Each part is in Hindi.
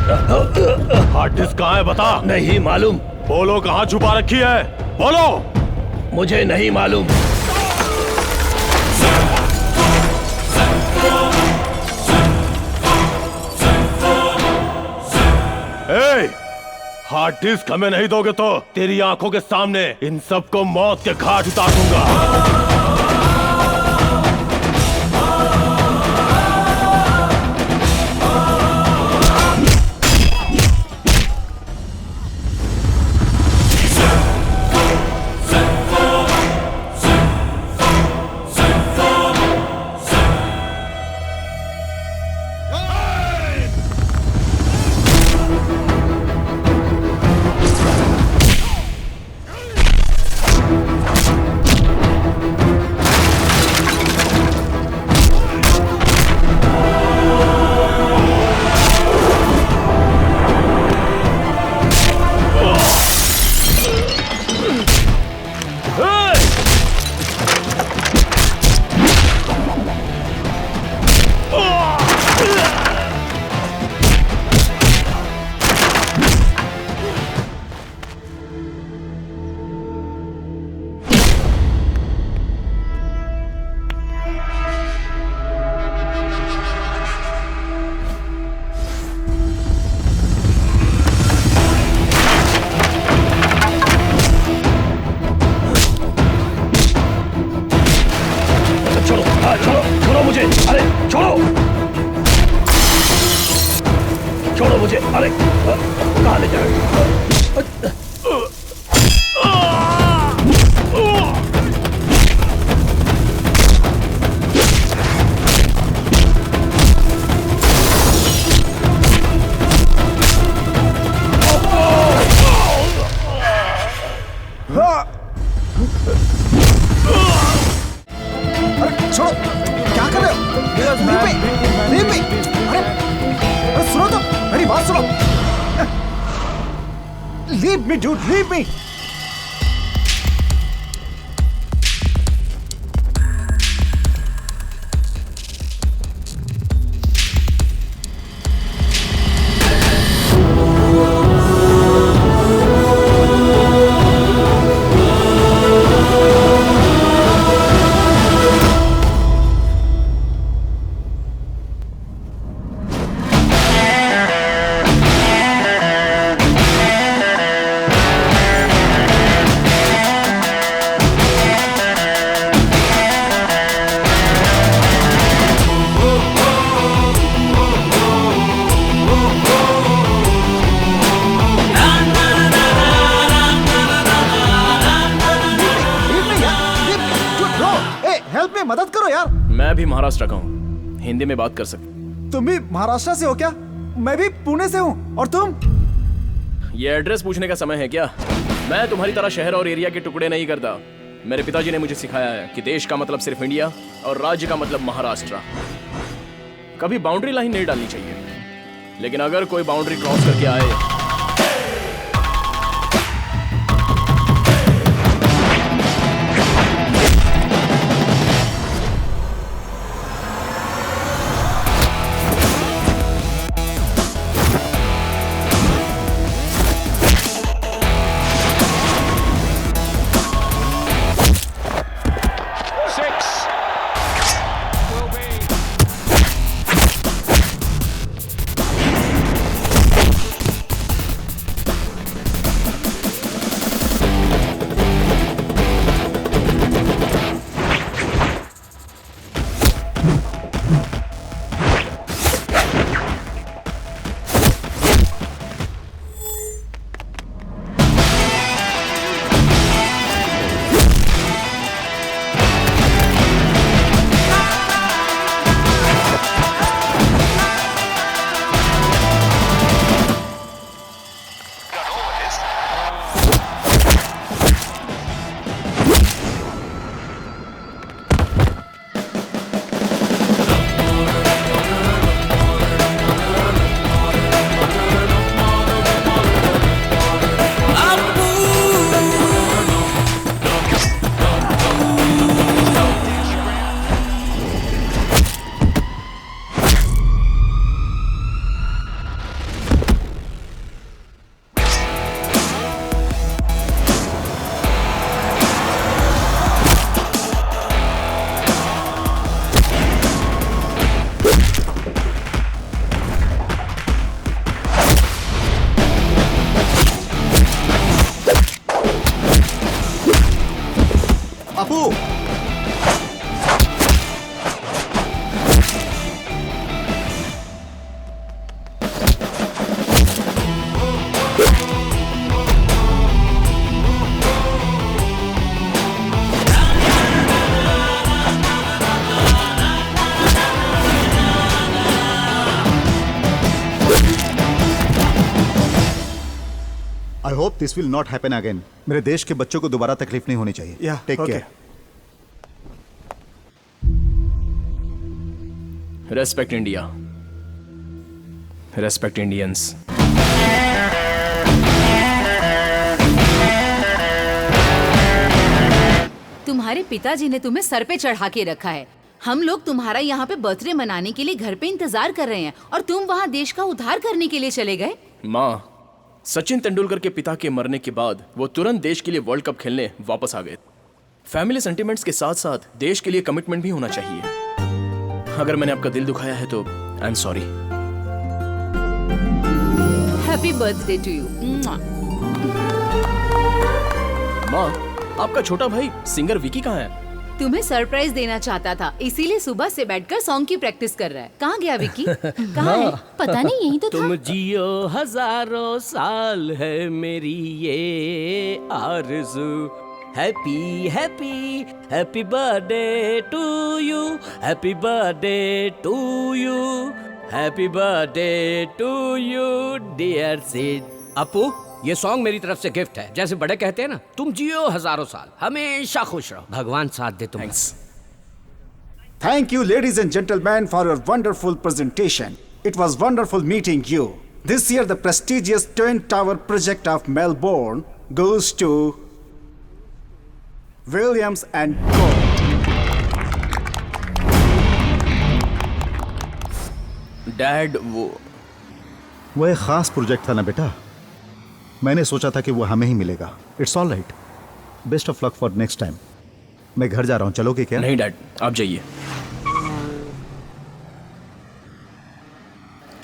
हार्ड डिस्क कहाँ है बता। नहीं मालूम। बोलो कहाँ छुपा रखी है, बोलो। मुझे नहीं मालूम। हार्ड डिस्क हमें नहीं दोगे तो तेरी आंखों के सामने इन सबको मौत के घाट उतार दूंगा। छोड़ो मुझे। अरे कहाँ ले जा रहे हो? अरे छोड़ो, क्या कर रहे हो? Leave me. अरे सुनो तो, मेरी बात सुनो। Leave me dude, leave me. मदद करो यार। मैं भी महाराष्ट्र का हूँ, हिंदी में बात कर सकते। तुम भी महाराष्ट्र से हो क्या? मैं भी पुणे से हूँ। और तुम? ये एड्रेस पूछने का समय है क्या? मैं तुम्हारी तरह शहर और एरिया के टुकड़े नहीं करता। मेरे पिताजी ने मुझे सिखाया है कि देश का मतलब सिर्फ इंडिया और राज्य का मतलब महाराष्ट्र। कभी बाउंड्री लाइन नहीं डालनी चाहिए, लेकिन अगर कोई बाउंड्री क्रॉस करके आए I hope this will not happen again. मेरे देश के बच्चों को दोबारा तकलीफ नहीं होनी चाहिए। Yeah, take okay. Care. Respect India, respect Indians. तुम्हारे पिताजी ने तुम्हें सर पे चढ़ा के रखा है। हम लोग तुम्हारा यहाँ पे बर्थडे मनाने के लिए घर पे इंतजार कर रहे हैं और तुम वहाँ देश का उद्धार करने के लिए चले गए। माँ, सचिन तेंदुलकर के पिता के मरने के बाद वो तुरंत देश के लिए वर्ल्ड कप खेलने वापस आ गए। फैमिली सेंटिमेंट्स के साथ साथ देश के लिए कमिटमेंट भी होना चाहिए। अगर मैंने आपका दिल दुखाया है तो I am sorry. Happy birthday to you. माँ, आपका छोटा भाई सिंगर विकी कहाँ है? तुम्हें सरप्राइज देना चाहता था, इसीलिए सुबह से बैठकर सॉन्ग की प्रैक्टिस कर रहा है। कहाँ गया विकी? कहाँ है? पता नहीं, यही तो था। तुम जियो हजारों साल है मेरी ये आरज़ू। Happy happy happy birthday to you, happy birthday to you, happy birthday to you dear Sid. Apu, ये सॉन्ग मेरी तरफ से गिफ्ट है। जैसे बड़े कहते हैं ना, तुम जियो हजारों साल, हमेशा खुश रहो, भगवान साथ दे तुम्हें। Thanks. Thank you, ladies and gentlemen, for your wonderful presentation. It was wonderful meeting you. This year, the prestigious Twin Tower project of Melbourne goes to Williams and Co. Dad, वो एक खास प्रोजेक्ट था ना बेटा, मैंने सोचा था कि वो हमें ही मिलेगा। It's all right, best of luck for next time. मैं घर जा रहा हूँ, चलोगे क्या? नहीं डैड, आप जाइए।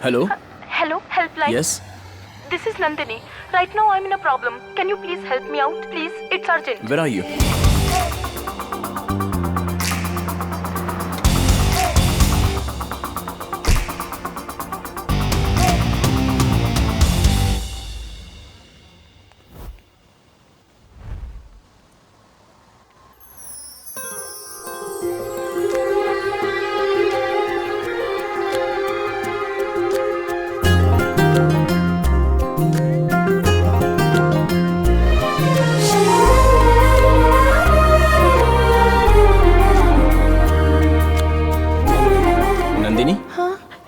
Hello Hello, helpline. Yes, This is Nandini. Right now I'm in a problem. Can you please help me out, please? It's urgent. Where are you? Nandini?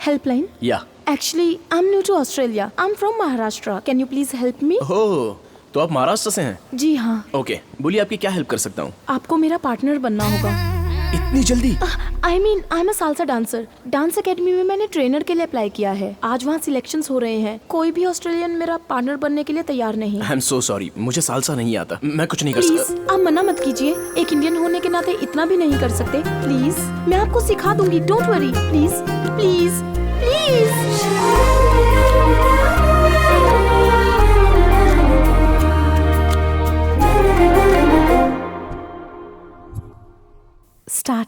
Helpline. या। Actually, I'm new to Australia. I'm from Maharashtra. Can you please help me? ओह, तो आप महाराष्ट्र से हैं? जी हाँ, ओके, बोलिए आपकी क्या हेल्प कर सकता हूँ? आपको मेरा पार्टनर बनना होगा। इतनी जल्दी? I am a salsa dancer. Dance academy में मैंने ट्रेनर के लिए अप्लाई किया है। आज वहाँ सिलेक्शंस हो रहे हैं। कोई भी ऑस्ट्रेलियन मेरा पार्टनर बनने के लिए तैयार नहीं। आई एम सो सॉरी, मुझे सालसा नहीं आता, मैं कुछ नहीं कर प्लीज, सकता। आप मना मत कीजिए। एक इंडियन होने के नाते इतना भी नहीं कर सकते। प्लीज, मैं आपको सिखा दूंगी। Don't worry. Please please please. Start.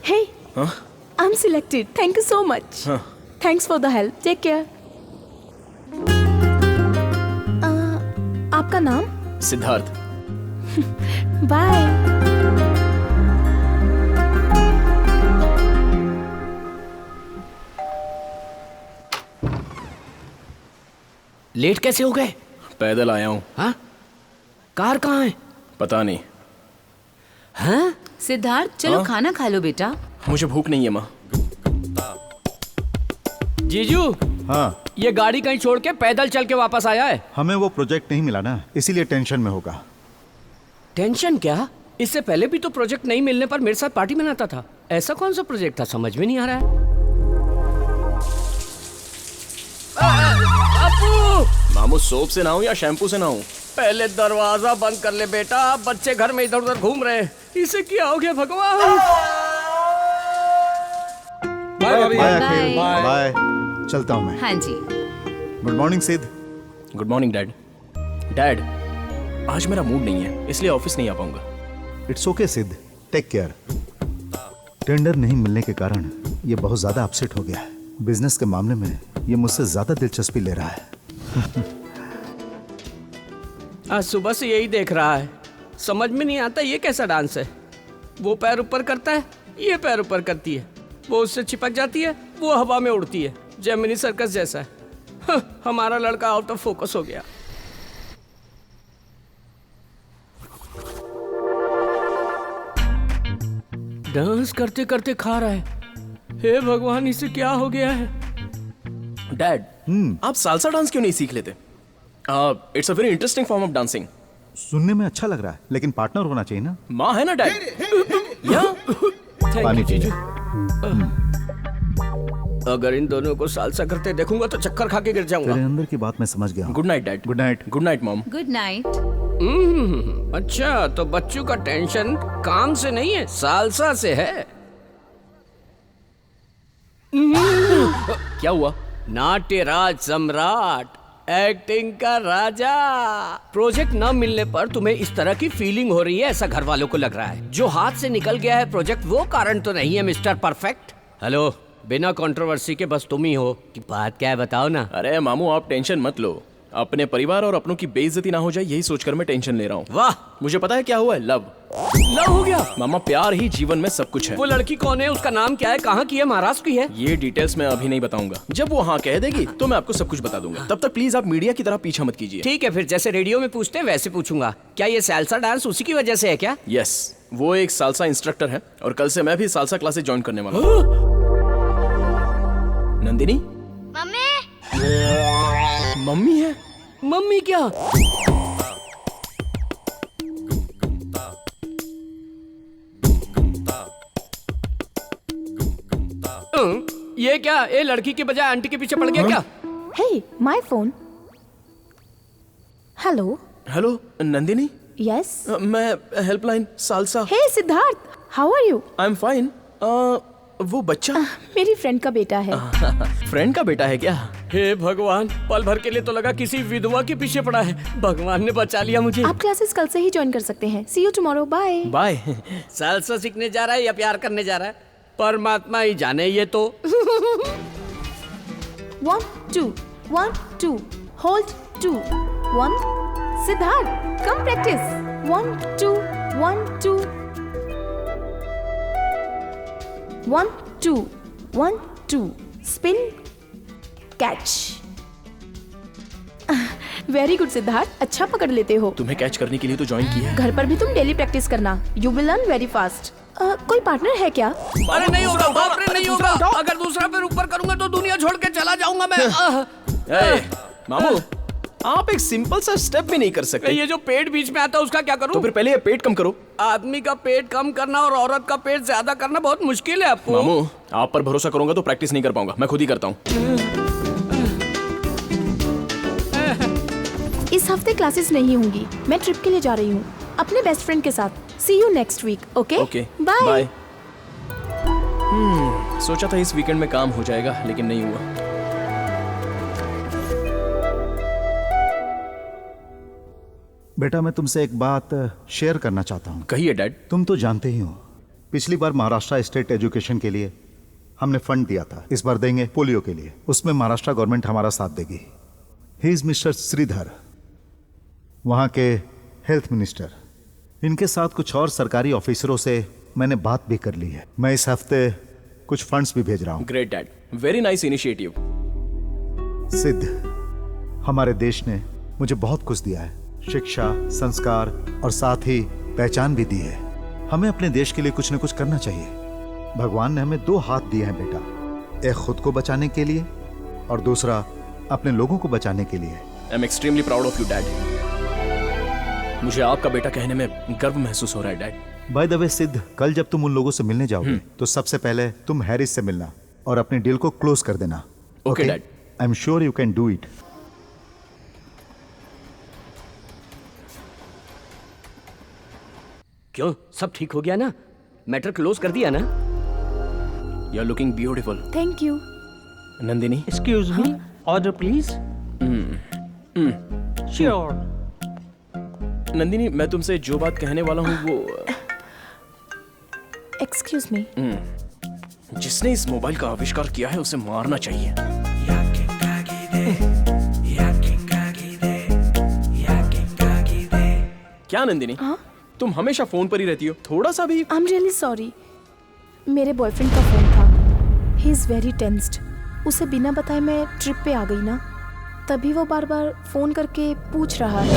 Hey, I'm selected. Thank you so much. Thanks for the help. Take care. आपका नाम? सिद्धार्थ। बाय। लेट कैसे हो गए? पैदल आया हूँ। हाँ, कार कहाँ है? पता नहीं। हैं? सिद्धार्थ चलो खाना खा लो बेटा। मुझे भूख नहीं है माँ। जीजू, हाँ, ये गाड़ी कहीं छोड़ के पैदल चल के वापस आया है। हमें वो प्रोजेक्ट नहीं मिला ना, इसीलिए टेंशन में होगा। टेंशन क्या? इससे पहले भी तो प्रोजेक्ट नहीं मिलने पर मेरे साथ पार्टी मनाता था। ऐसा कौन सा प्रोजेक्ट था, समझ में नहीं आ रहा है। अपू! मामू सोप से नहाऊं या शैम्पू से नहाऊं? पहले दरवाजा बंद कर ले बेटा, बच्चे घर में इधर उधर घूम रहे हैं। इसे क्या हो गया भगवान? Bye Bye. अखिल, बाय। चलता हूँ मैं। हाँ जी। Good morning Siddh. Good morning dad. Dad, आज मेरा मूड नहीं है, इसलिए ऑफिस नहीं आ पाऊंगा। इट्स ओके सिद्ध, टेक केयर। टेंडर नहीं मिलने के कारण ये बहुत ज्यादा अपसेट हो गया है। बिजनेस के मामले में ये मुझसे ज्यादा दिलचस्पी ले रहा है। आज सुबह से यही देख रहा है, समझ में नहीं आता ये कैसा डांस है। वो पैर ऊपर करता है, ये पैर ऊपर करती है, वो उससे चिपक जाती है, वो हवा में उड़ती है, जेमिनी सर्कस जैसा है। हमारा लड़का आउट ऑफ फोकस हो गया। डांस करते करते खा रहा है। हे भगवान, इसे क्या हो गया है? डैड, आप सालसा डांस क्यों नहीं सीख लेते? It's a very interesting form of dancing. सुनने में अच्छा लग रहा है, लेकिन पार्टनर होना चाहिए ना। माँ है ना डैड। या पानी जीजू। पीजिए। अगर इन दोनों को सालसा करते देखूंगा तो चक्कर खा के गिर जाऊंगा। तेरे अंदर की बात मैं समझ गया हूँ। Good night dad. Good night. Good night mom. Good night. अच्छा, तो बच्चों का टेंशन काम से नहीं है, सालसा से है। क्या हुआ? नाट्यराज सम्राट, एक्टिंग का राजा। प्रोजेक्ट न मिलने पर तुम्हें इस तरह की फीलिंग हो रही है, ऐसा घर वालों को लग रहा है। जो हाथ से निकल गया है प्रोजेक्ट, वो कारण तो नहीं है मिस्टर परफेक्ट। हेलो, बिना कंट्रोवर्सी के बस तुम ही हो कि बात क्या है, बताओ ना। अरे मामू, आप टेंशन मत लो। अपने परिवार और अपनों की बेइज्जती ना हो जाए, यही सोचकर मैं टेंशन ले रहा हूँ। वाह, मुझे पता है क्या हुआ है। लव हो गया। मामा, प्यार ही जीवन में सब कुछ है। वो लड़की कौन है, उसका नाम क्या है, कहाँ की है, महाराष्ट्र की है? ये डिटेल्स मैं अभी नहीं बताऊंगा। जब वो हाँ कह देगी तो मैं आपको सब कुछ बता दूंगा। तब तक प्लीज आप मीडिया की तरह पीछा मत कीजिए। ठीक है, फिर जैसे रेडियो में पूछते हैं वैसे पूछूंगा। क्या ये सालसा डांस उसी की वजह से है क्या? यस, वो एक सालसा इंस्ट्रक्टर है और कल से मैं भी सालसा क्लासेस ज्वाइन करने वाला हूँ। नंदिनी, मम्मी है। मम्मी क्या? ये क्या, ये लड़की के बजाय आंटी के पीछे पड़ गया क्या? Hey, my phone. Hello. Hello Nandini. Yes. मैं helpline salsa. Hey, Siddharth. How are you? I am fine. वो बच्चा मेरी फ्रेंड का बेटा है। फ्रेंड का बेटा है क्या? हे भगवान, पल भर के लिए तो लगा किसी विधवा के पीछे पड़ा है। भगवान ने बचा लिया मुझे। आप क्लासेस कल से ही ज्वाइन कर सकते हैं। See you tomorrow. Bye. Bye. Salsa सीखने जा रहा है या प्यार करने जा रहा है, परमात्मा ही जाने। ये तो 1, 2, 1, 2. Hold 2, 1. Siddharth, come practice. 1, 2, 1, 2. 1, 2, 1, 2. Spin, catch. Very good Siddharth, अच्छा पकड़ लेते हो। तुम्हें कैच करने के लिए तो ज्वाइन किया है। घर पर भी तुम डेली प्रैक्टिस करना। You will learn very fast. कोई पार्टनर है क्या? अरे नहीं होगा, बाप रे, नहीं होगा। अगर दूसरा पैर ऊपर करूंगा तो दुनिया छोड़ के चला जाऊंगा मैं। ए, मामू, आप एक सिंपल सा स्टेप भी नहीं कर सकते। ये जो पेट बीच में आता है उसका क्या करूं? तो फिर पहले ये पेट कम करो। आदमी का पेट कम करना और औरत का पेट ज्यादा करना बहुत मुश्किल है आपको। मामू, आप पर भरोसा करूंगा तो प्रैक्टिस नहीं कर पाऊंगा, मैं खुद ही करता हूँ। इस हफ्ते क्लासेस नहीं होंगी, मैं ट्रिप के लिए जा रही हूँ अपने बेस्ट फ्रेंड के साथ। See you next week. Okay okay, bye. Bye. सोचा था इस वीकेंड में काम हो जाएगा, लेकिन नहीं हुआ। बेटा, मैं तुमसे एक बात शेयर करना चाहता हूँ। कहिए डैड। तुम तो जानते ही हो, पिछली बार महाराष्ट्र स्टेट एजुकेशन के लिए हमने फंड दिया था। इस बार देंगे पोलियो के लिए। उसमें महाराष्ट्र गवर्नमेंट हमारा साथ देगी। ही इज मिस्टर श्रीधर, वहाँ के हेल्थ मिनिस्टर। इनके साथ कुछ और सरकारी ऑफिसरों से मैंने बात भी कर ली है। मैं इस हफ्ते कुछ फंड्स भी भेज रहा हूँ। Great dad, very nice initiative. सिद्ध, हमारे देश ने मुझे बहुत कुछ दिया है, शिक्षा, संस्कार और साथ ही पहचान भी दी है। हमें अपने देश के लिए कुछ न कुछ करना चाहिए। भगवान ने हमें 2 हाथ दिए हैं बेटा, एक खुद को बचाने के लिए और दूसरा अपने लोगों को बचाने के लिए। I am extremely proud of you dad. मुझे आपका बेटा कहने में गर्व महसूस हो रहा है डैड। बाय द वे सिद्ध, कल जब तुम उन लोगों से मिलने जाओगे तो सबसे पहले तुम हैरिस से मिलना और अपनी डील को क्लोज कर देना। Okay dad. I am sure you can do it. क्यों, सब ठीक हो गया ना? मैटर क्लोज कर दिया ना? You are looking beautiful. Thank you. Nandini, excuse me, order please. Sure. Nandini, मैं तुमसे जो बात कहने वाला हूँ वो एक्सक्यूज मी। जिसने इस मोबाइल का आविष्कार किया है उसे मारना चाहिए। क्या नंदिनी? तुम हमेशा फोन पर ही रहती हो, थोड़ा सा भी? आई एम रियली सॉरी, मेरे बॉयफ्रेंड का फोन था। He is very tensed. उसे बिना बताए मैं ट्रिप पे आ गई ना, तभी वो बार बार फोन करके पूछ रहा है।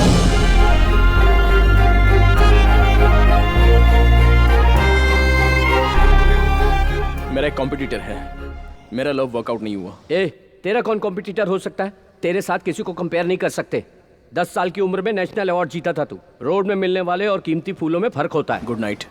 मेरा एक कॉम्पिटिटर है, मेरा लव वर्कआउट नहीं हुआ। ए, तेरा कौन कॉम्पिटिटर हो सकता है? तेरे साथ किसी को कंपेयर नहीं कर सकते। 10 साल की उम्र में नेशनल अवार्ड जीता था तू। रोड में मिलने वाले और कीमती फूलों में फर्क होता है। Good night.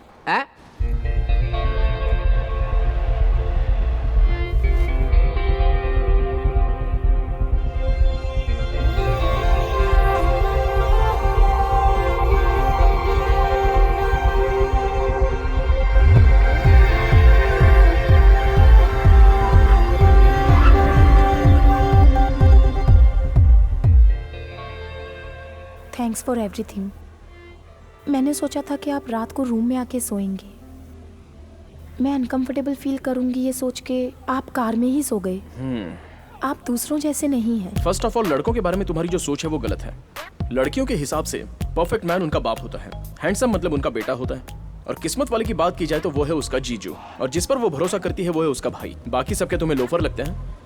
Thanks for everything. मैंने सोचा था कि आप रात को रूम में आके सोएंगे। मैं अनकंफर्टेबल फील करूंगी ये सोच के आप कार में ही सो गए। आप दूसरों जैसे नहीं हैं। फर्स्ट ऑफ ऑल, लड़कों के बारे में तुम्हारी जो सोच है वो गलत है। लड़कियों के हिसाब से परफेक्ट मैन उनका बाप होता है, हैंडसम मतलब उनका बेटा होता है, और किस्मत वाले की बात की जाए तो वो है उसका जीजू, और जिस पर वो भरोसा करती है वो है उसका भाई। बाकी सबके तुम्हें लोफर लगते हैं।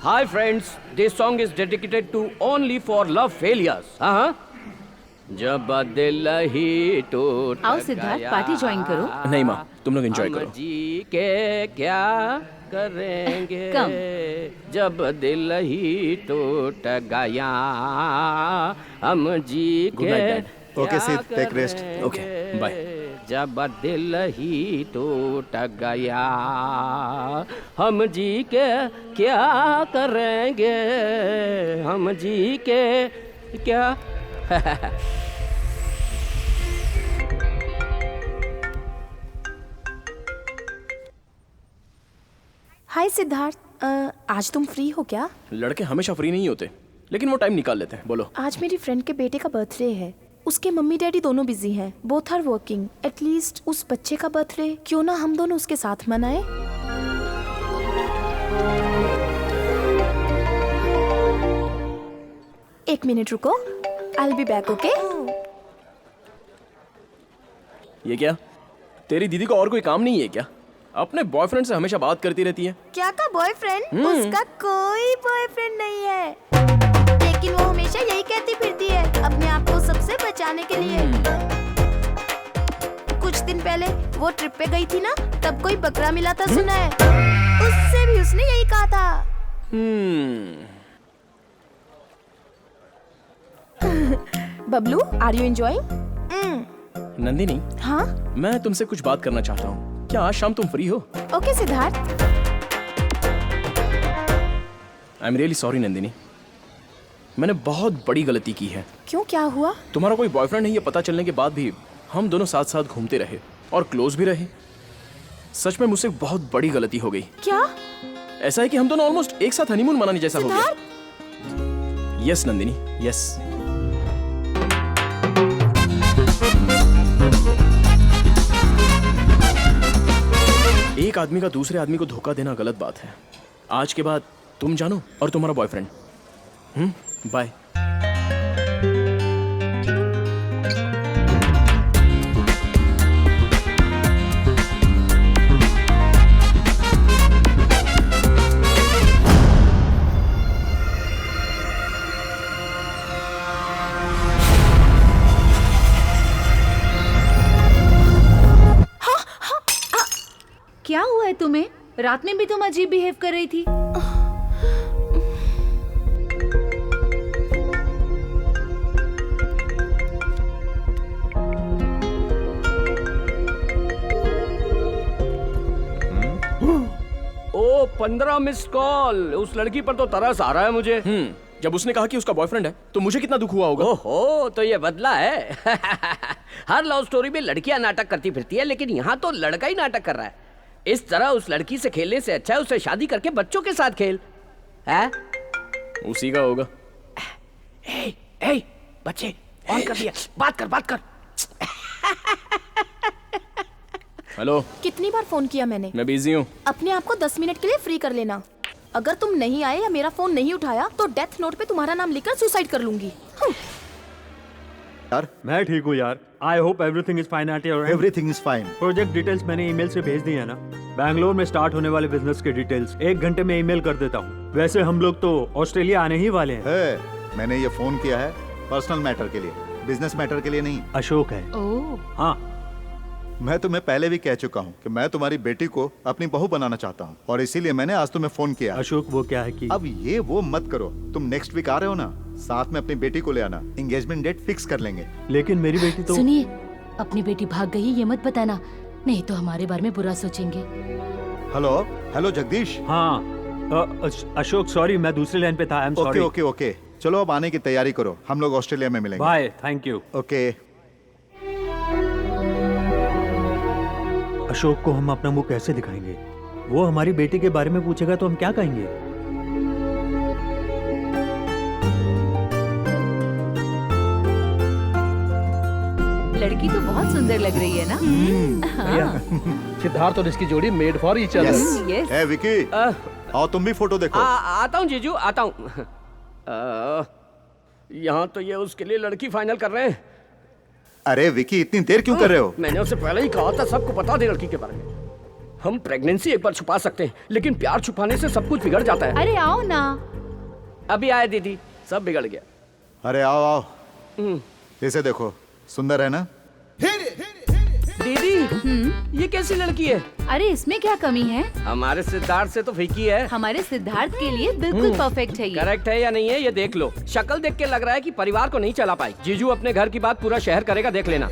Hi friends, this song is dedicated to only for love failures. जब दिल ही टूट आओ सिद्धार्थ, पार्टी ज्वाइन करो। नहीं माँ, तुम लोग एंजॉय करो। हम जी के क्या करेंगे कम। जब दिल ही टूट गया, हम जी Good के night, Dad. Okay, Sid, take rest. Okay, bye. जब दिल ही टूट गया, हम जी के क्या करेंगे, हम जी के क्या। हाय सिद्धार्थ, आज तुम फ्री हो क्या? लड़के हमेशा फ्री नहीं होते, लेकिन वो टाइम निकाल लेते हैं। बोलो। आज मेरी फ्रेंड के बेटे का बर्थडे है। उसके मम्मी डैडी दोनों बिजी हैं, बोथ आर वर्किंग। एटलीस्ट उस बच्चे का बर्थडे क्यों ना हम दोनों उसके साथ मनाएं? एक मिनट रुको, I will be back. Okay? ये क्या, तेरी दीदी को और कोई काम नहीं है क्या? अपने बॉयफ्रेंड से हमेशा बात करती रहती है। क्या का बॉयफ्रेंड? उसका कोई बॉयफ्रेंड नहीं है, लेकिन वो हमेशा यही कहती फिरती है अपने आप को सबसे बचाने के लिए। कुछ दिन पहले वो ट्रिप पे गई थी ना, तब कोई बकरा मिला था सुना है। उससे भी उसने यही कहा था। Bablu, are you enjoying? Nandini, हाँ? मैं तुमसे कुछ बात करना चाहता हूँ। क्या आज शाम तुम फ्री हो? Okay Siddharth. I am really sorry Nandini, मैंने बहुत बड़ी गलती की है। क्यों, क्या हुआ? तुम्हारा कोई बॉयफ्रेंड है ये पता चलने के बाद भी हम दोनों साथ साथ घूमते रहे और क्लोज भी रहे। सच में मुझसे बहुत बड़ी गलती हो गई। क्या? ऐसा है कि हम दोनों ऑलमोस्ट एक साथ हनीमून मनाने जैसा हो गया। Yes Nandini, yes. एक आदमी का दूसरे आदमी को धोखा देना गलत बात है। आज के बाद तुम जानो और तुम्हारा बॉयफ्रेंड। बाय। तुम्हें? रात में भी तुम अजीब बिहेव कर रही थी। ओ 15 मिस कॉल। उस लड़की पर तो तरस आ रहा है मुझे। जब उसने कहा कि उसका बॉयफ्रेंड है तो मुझे कितना दुख हुआ होगा। ओहो, तो ये बदला है। हर लव स्टोरी में लड़कियां नाटक करती फिरती है, लेकिन यहाँ तो लड़का ही नाटक कर रहा है। इस तरह उस लड़की से खेलने से अच्छा है उसे शादी करके बच्चों के साथ खेल। है? उसी का होगा। ए, ए, बच्चे ऑन कर दिया। बात कर। हेलो, कितनी बार फोन किया मैंने? मैं बिजी हूँ। अपने आप को 10 मिनट के लिए फ्री कर लेना। अगर तुम नहीं आए या मेरा फोन नहीं उठाया तो डेथ नोट पे तुम्हारा नाम लिखकर सुसाइड कर लूंगी। यार मैं ठीक हूँ यार। I hope everything is fine at your and. Everything is fine. Project details मैंने ईमेल से भेज दी है ना। बैंगलोर में स्टार्ट होने वाले बिजनेस के डिटेल्स 1 घंटे में ईमेल कर देता हूँ। वैसे हम लोग तो ऑस्ट्रेलिया आने ही वाले हैं। मैंने ये फोन किया है पर्सनल मैटर के लिए, बिजनेस मैटर के लिए नहीं। अशोक है। ओह। हाँ, मैं तुम्हें पहले भी कह चुका हूँ कि मैं तुम्हारी बेटी को अपनी बहू बनाना चाहता हूँ और इसीलिए मैंने आज तुम्हें फोन किया। अशोक वो क्या है कि अब ये वो मत करो। तुम नेक्स्ट वीक आ रहे हो ना, साथ में अपनी बेटी को ले आना। एंगेजमेंट डेट फिक्स कर लेंगे। लेकिन मेरी बेटी तो सुनिए, अपनी बेटी भाग गई ये मत बताना, नहीं तो हमारे बारे में बुरा सोचेंगे। हेलो जगदीश। हाँ अशोक सॉरी, मैं दूसरी लाइन पे था। आई एम सॉरी। ओके चलो अब आने की तैयारी करो, हम लोग ऑस्ट्रेलिया में मिलेंगे। Bye, thank you. Okay. Ashok को हम अपना मुंह कैसे दिखाएंगे? वो हमारी बेटी के बारे में पूछेगा तो हम क्या कहेंगे? लड़की तो बहुत सुंदर लग रही है ना? सिद्धार्थ और इसकी जोड़ी made for each other. Yes. ए विकी, आओ तुम भी फोटो देखो। आता हूँ जीजू, आता हूँ। यहाँ तो ये उसके लिए लड़की फाइनल कर रहे हैं। अरे विकी, इतनी देर क्यों कर रहे हो? मैंने उसे पहले ही कहा था सबको बता दे लड़की के बारे में। हम प्रेगनेंसी एक बार छुपा सकते हैं, लेकिन प्यार छुपाने से सब कुछ बिगड़ जाता है। अरे आओ ना। अभी आए दीदी, सब बिगड़ गया। अरे आओ। इसे देखो, सुंदर है ना? दीदी, ये कैसी लड़की है? अरे इसमें क्या कमी है? हमारे सिद्धार्थ से तो फीकी है। हमारे सिद्धार्थ के लिए बिल्कुल परफेक्ट है ये। करेक्ट है या नहीं है ये देख लो। शक्ल देख के लग रहा है कि परिवार को नहीं चला पाई। जीजू अपने घर की बात पूरा शहर करेगा, देख लेना।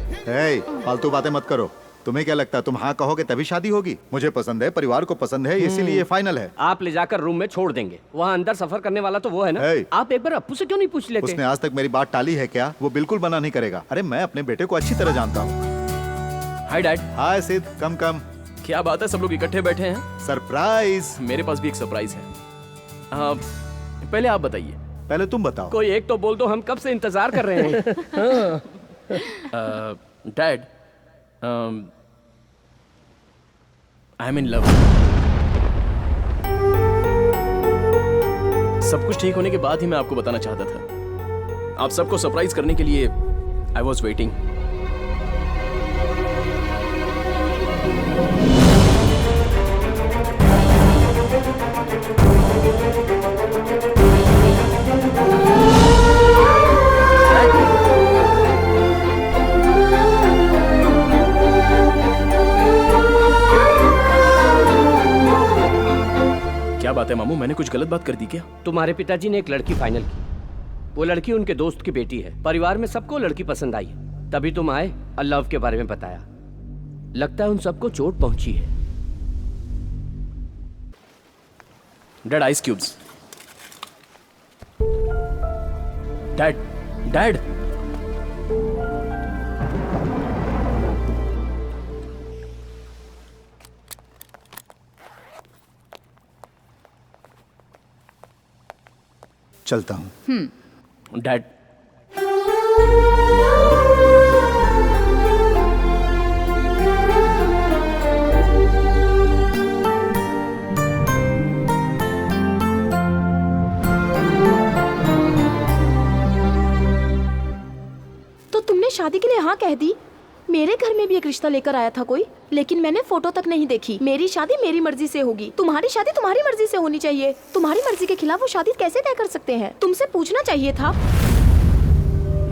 फालतू बातें मत करो। तुम्हें क्या लगता है तुम हाँ कहोगे तभी शादी होगी? मुझे पसंद है, परिवार को पसंद है, इसीलिए ये फाइनल है। आप ले जाकर रूम में छोड़ देंगे। वहाँ अंदर सफर करने वाला तो वो है ना। आप एक बार अप्पू से क्यों नहीं पूछ लेते? उसने आज तक मेरी बात टाली है क्या? वो बिल्कुल मना नहीं करेगा। अरे मैं अपने बेटे को अच्छी तरह जानता हूँ। Hi dad. हाय सिद्ध, कम। क्या बात है, सब लोग इकट्ठे बैठे हैं? सरप्राइज। मेरे पास भी एक सरप्राइज है। पहले आप बताइए। पहले तुम बताओ। कोई एक तो बोल दो, हम कब से इंतजार कर रहे हैं। Dad, I am in love. सब कुछ ठीक होने के बाद ही मैं आपको बताना चाहता था। आप सबको सरप्राइज करने के लिए आई वॉज वेटिंग। क्या बात है मामू, मैंने कुछ गलत बात कर दी क्या? तुम्हारे पिताजी ने एक लड़की फाइनल की। वो लड़की उनके दोस्त की बेटी है। परिवार में सबको लड़की पसंद आई है, तभी तुम आए और लव के बारे में बताया। लगता है उन सबको चोट पहुंची है। Dad, ice cubes. डैड। चलता हूँ। डैड, तो तुमने शादी के लिए हाँ कह दी? मेरे घर में भी एक रिश्ता लेकर आया था कोई, लेकिन मैंने फोटो तक नहीं देखी। मेरी शादी मेरी मर्जी से होगी, तुम्हारी शादी तुम्हारी मर्जी से होनी चाहिए। तुम्हारी मर्जी के खिलाफ वो शादी कैसे तय कर सकते हैं? तुमसे पूछना चाहिए था।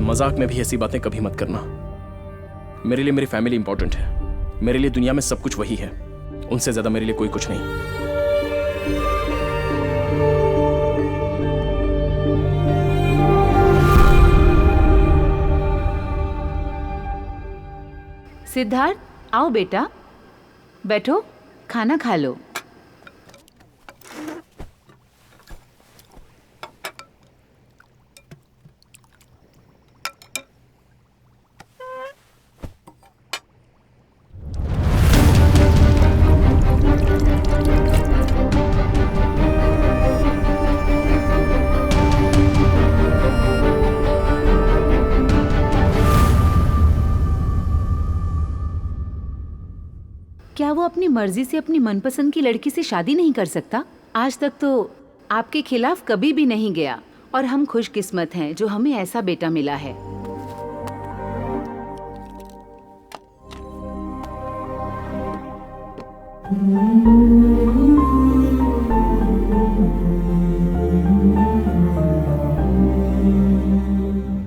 मजाक में भी ऐसी बातें कभी मत करना। मेरे लिए मेरी फैमिली इंपॉर्टेंट है। मेरे लिए दुनिया में सब कुछ वही है। उनसे ज्यादा मेरे लिए कोई कुछ नहीं। सिद्धार्थ, आओ बेटा, बैठो, खाना खा लो। क्या वो अपनी मर्जी से अपनी मनपसंद की लड़की से शादी नहीं कर सकता? आज तक तो आपके खिलाफ कभी भी नहीं गया और हम खुशकिस्मत हैं जो हमें ऐसा बेटा मिला है।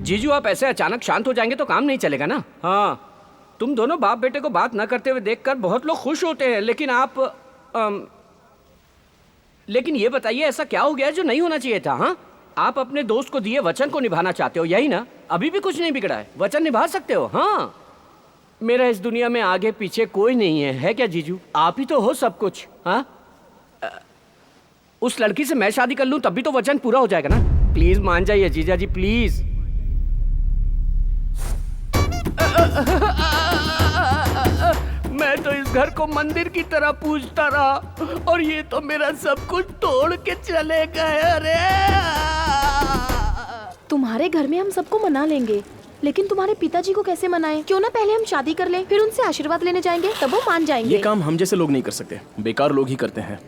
जीजू, आप ऐसे अचानक शांत हो जाएंगे तो काम नहीं चलेगा ना। हाँ, तुम दोनों बाप बेटे को बात न करते हुए देखकर बहुत लोग खुश होते हैं, लेकिन आप लेकिन ये बताइए ऐसा क्या हो गया जो नहीं होना चाहिए था? हाँ, आप अपने दोस्त को दिए वचन को निभाना चाहते हो, यही ना? अभी भी कुछ नहीं बिगड़ा है, वचन निभा सकते हो। हाँ, मेरा इस दुनिया में आगे पीछे कोई नहीं है क्या जीजू? आप ही तो हो सब कुछ। हाँ, उस लड़की से मैं शादी कर लूं तभी तो वचन पूरा हो जाएगा ना। प्लीज मान जाइए जीजा जी, प्लीज। मैं तो इस घर को मंदिर की तरह पूजता रहा और ये तो मेरा सब कुछ तोड़ के चले गए। अरे तुम्हारे घर में हम सबको मना लेंगे, लेकिन तुम्हारे पिताजी को कैसे मनाएं? क्यों ना पहले हम शादी कर लें, फिर उनसे आशीर्वाद लेने जाएंगे, तब वो मान जाएंगे। ये काम हम जैसे लोग नहीं कर सकते, बेकार लोग ही करते हैं।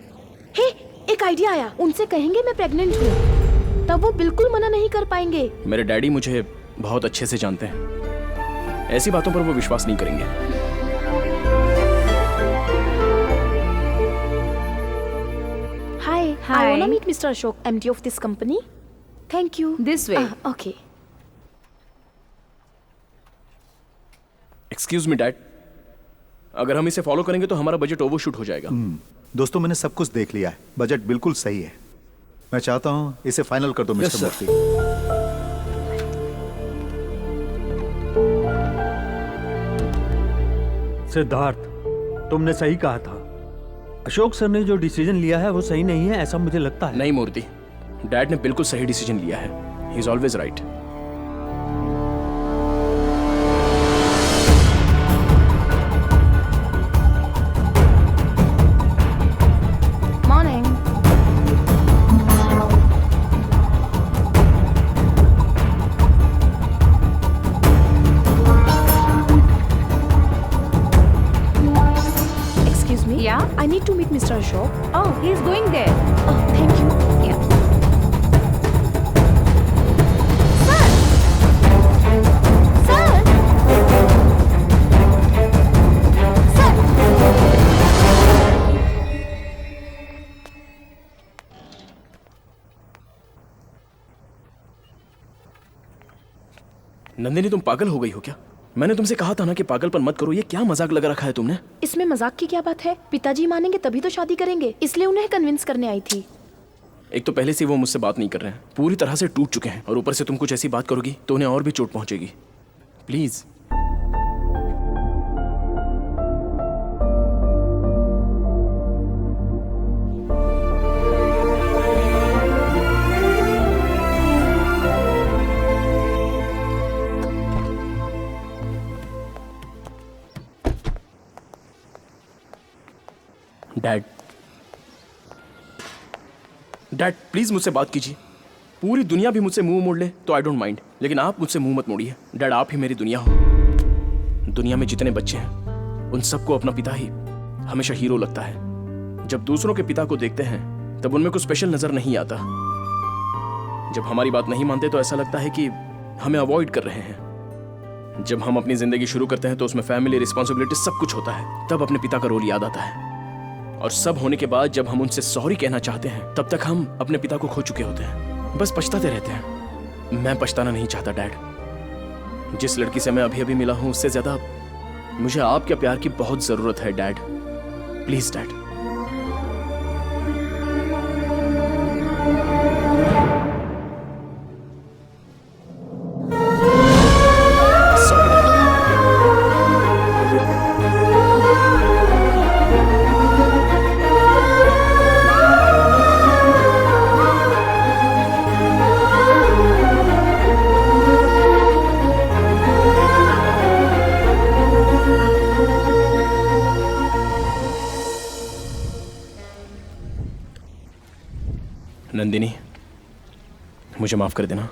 हे, एक आइडिया आया, उनसे कहेंगे मैं प्रेग्नेंट हूँ, तब वो बिल्कुल मना नहीं कर पाएंगे। मेरे डैडी मुझे बहुत अच्छे से जानते हैं, ऐसी बातों पर वो विश्वास नहीं करेंगे। Hi, I wanna meet Mr. Ashok, MD of this company. Thank you. This way. Okay. Excuse me dad, अगर हम इसे फॉलो करेंगे तो हमारा बजट ओवरशूट हो जाएगा। दोस्तों, मैंने सब कुछ देख लिया है, बजट बिल्कुल सही है। मैं चाहता हूं इसे फाइनल कर दो मिस्टर मूर्ति। सिद्धार्थ, तुमने सही कहा था। अशोक सर ने जो डिसीजन लिया है वो सही नहीं है, ऐसा मुझे लगता है। नहीं मूर्ति, डैड ने बिल्कुल सही डिसीजन लिया है। He is always right. Morning. Excuse me. Yeah? I need to meet Mr. Ashok. Oh, he is going there. Oh, thank you. Yeah. Nandini, तुम पागल हो गई हो क्या? मैंने तुमसे कहा था ना कि पागलपन मत करो। ये क्या मजाक लगा रखा है तुमने? इसमें मजाक की क्या बात है? पिताजी मानेंगे तभी तो शादी करेंगे, इसलिए उन्हें कन्विंस करने आई थी। एक तो पहले से वो मुझसे बात नहीं कर रहे हैं, पूरी तरह से टूट चुके हैं, और ऊपर से तुम कुछ ऐसी बात करोगी तो उन्हें और भी चोट पहुंचेगी। प्लीज। डैड, डैड प्लीज मुझसे बात कीजिए। पूरी दुनिया भी मुझसे मुंह मोड़ ले तो आई डोंट माइंड, लेकिन आप मुझसे मुंह मत मोड़िए। डैड, आप ही मेरी दुनिया हो। दुनिया में जितने बच्चे हैं उन सबको अपना पिता ही हमेशा हीरो लगता है। जब दूसरों के पिता को देखते हैं तब उनमें कुछ स्पेशल नजर नहीं आता। जब हमारी बात नहीं मानते तो ऐसा लगता है कि हमें अवॉइड कर रहे हैं। जब हम अपनी जिंदगी शुरू करते हैं तो उसमें फैमिली, रिस्पॉन्सिबिलिटी सब कुछ होता है, तब अपने पिता का रोल याद आता है। और सब होने के बाद जब हम उनसे सॉरी कहना चाहते हैं तब तक हम अपने पिता को खो चुके होते हैं, बस पछताते रहते हैं। मैं पछताना नहीं चाहता डैड। जिस लड़की से मैं अभी अभी मिला हूं उससे ज्यादा मुझे आपके प्यार की बहुत जरूरत है डैड। Please dad. नंदिनी, मुझे माफ कर देना।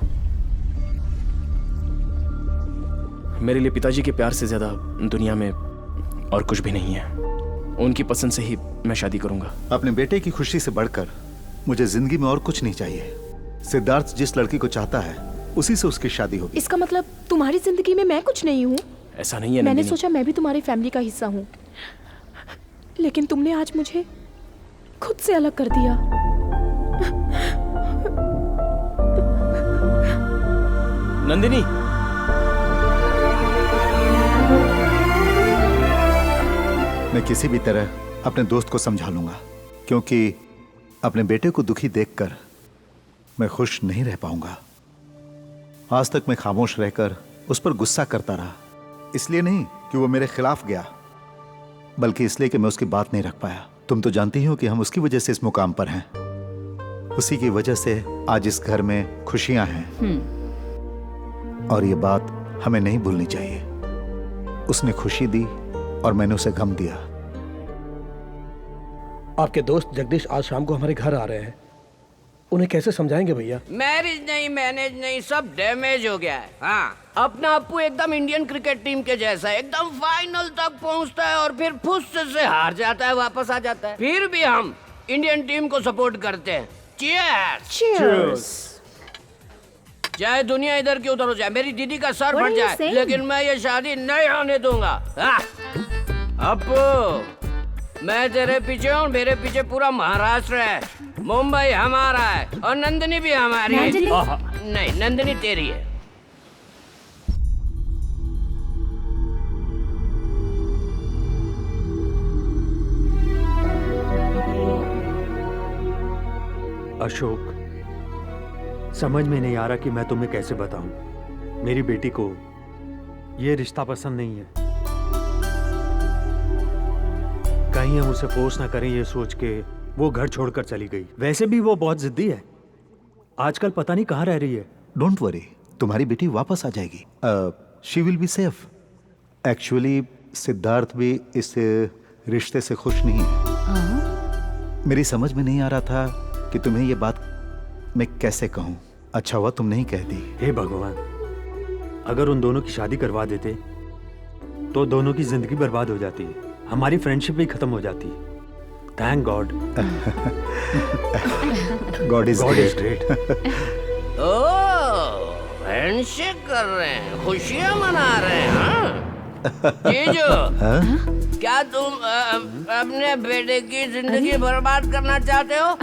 मेरे लिए पिताजी के प्यार से ज्यादा दुनिया में और कुछ भी नहीं है। उनकी पसंद से ही मैं शादी करूंगा। अपने बेटे की खुशी से बढ़कर मुझे जिंदगी में और कुछ नहीं चाहिए। सिद्धार्थ जिस लड़की को चाहता है उसी से उसकी शादी होगी। इसका मतलब तुम्हारी जिंदगी में मैं कुछ नहीं हूँ? ऐसा नहीं है। मैंने सोचा मैं भी तुम्हारी फैमिली का हिस्सा हूँ, लेकिन तुमने आज मुझे खुद से अलग कर दिया। नंदिनी, मैं किसी भी तरह अपने दोस्त को समझा लूंगा, क्योंकि अपने बेटे को दुखी देखकर मैं खुश नहीं रह पाऊंगा। आज तक मैं खामोश रहकर उस पर गुस्सा करता रहा, इसलिए नहीं कि वो मेरे खिलाफ गया, बल्कि इसलिए कि मैं उसकी बात नहीं रख पाया। तुम तो जानती हो कि हम उसकी वजह से इस मुकाम पर हैं। उसी की वजह से आज इस घर में खुशियां हैं, और ये बात हमें नहीं भूलनी चाहिए। उसने खुशी दी और मैंने उसे गम दिया। आपके दोस्त जगदीश आज शाम को हमारे घर आ रहे हैं, उन्हें कैसे समझाएंगे भैया? मैरिज नहीं, मैनेज नहीं, सब डैमेज हो गया है। हाँ, अपना अप्पू एकदम इंडियन क्रिकेट टीम के जैसा है, एकदम फाइनल तक पहुंचता है और फिर फुस से हार जाता है, वापस आ जाता है। फिर भी हम इंडियन टीम को सपोर्ट करते हैं। चीयर्स। चाहे दुनिया इधर की उधर हो जाए, मेरी दीदी का सर फट जाए, लेकिन मैं ये शादी नहीं होने दूंगा। अप्पू, मैं तेरे पीछे हूँ, मेरे पीछे पूरा महाराष्ट्र है। मुंबई हमारा है और नंदिनी भी हमारी है। नहीं, नंदिनी तेरी है। अशोक, समझ में नहीं आ रहा कि मैं तुम्हें कैसे बताऊं। मेरी बेटी को ये रिश्ता पसंद नहीं है। कहीं हम उसे फोर्स ना करें ये सोच के वो घर छोड़कर चली गई। वैसे भी वो बहुत जिद्दी है, आजकल पता नहीं कहाँ रह रही है। डोंट वरी, तुम्हारी बेटी वापस आ जाएगी। She will be safe. Actually Siddharth भी इस रिश्ते से खुश नहीं है। मेरी समझ में नहीं आ रहा था कि तुम्हें ये बात मैं कैसे कहूं। अच्छा हुआ तुम नहीं कहती। हे भगवान, अगर उन दोनों की शादी करवा देते तो दोनों की जिंदगी बर्बाद हो जाती, हमारी फ्रेंडशिप भी खत्म हो जाती। Thank God. God is great. Oh, handshake कर रहे हैं, खुशियां मना रहे हैं। हाँ? जीजू, क्या तुम अपने बेटे की जिंदगी बर्बाद करना चाहते हो?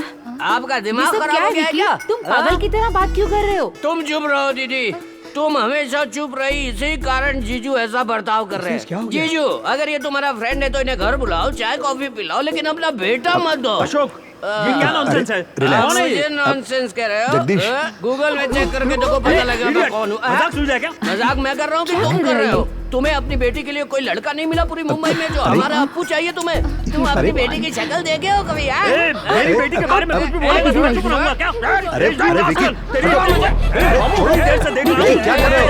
आपका दिमाग खराब हो गया है क्या? तुम पागल की तरह बात क्यों कर रहे हो? तुम चुप रहो दीदी, तुम हमेशा चुप रही, इसी कारण जीजू ऐसा बर्ताव कर रहे हैं। जीजू, अगर ये तुम्हारा फ्रेंड है तो इन्हें घर बुलाओ, चाय कॉफी पिलाओ, लेकिन अपना बेटा मत दो। अशोक, ये क्या नॉनसेंस है? कौन है ये नॉनसेंस कह रहे हो? गूगल में चेक करके देखो, पता लगेगा मैं कौन हूँ। मजाक सुन रहे क्या? मजाक मैं कर रहा हूँ कि तुम कर रहे हो? तुम्हें अपनी बेटी के लिए कोई लड़का नहीं मिला पूरी मुंबई में जो हमारा अप्पू चाहिए तुम्हें? तुम अपनी बेटी की शक्ल देखे हो कभी? मेरी बेटी के बारे में कुछ भी बोले तो मैं चुप रहूंगा क्या? अरे विकी, तेरी बात थोड़ी देर से देख रहा हूं। क्या कर रहे हो?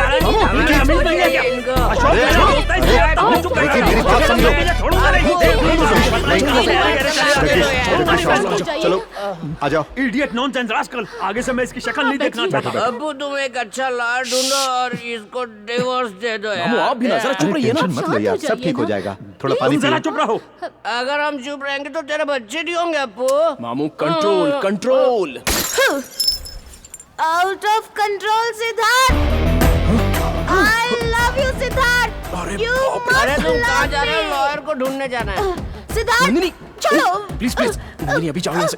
चलो आ जाओ। इडियट, नॉनसेंस, रास्कल, आगे से मैं इसकी शक्ल नहीं देखना चाहता। अप्पू, तुम एक अच्छा लाड़ ढूंढो और इसको डिवोर्स दे दो यार। आप भी ना जरा चुप रहिए ना। मत लो यार, सब ठीक हो जाएगा। थोड़ा पानी जरा पियो। चुप रहो। अगर हम चुप रहेंगे तो तेरे बच्चे नहीं होंगे अप्पू। मामू, control control. Out of control Siddharth. I love you Siddharth. अरे तुम कहाँ जा रहे हो? लॉयर को ढूंढने जाना है। सिद्धार्थ, चलो। प्लीज प्लीज, नंदिनी अभी जाओ यहाँ से।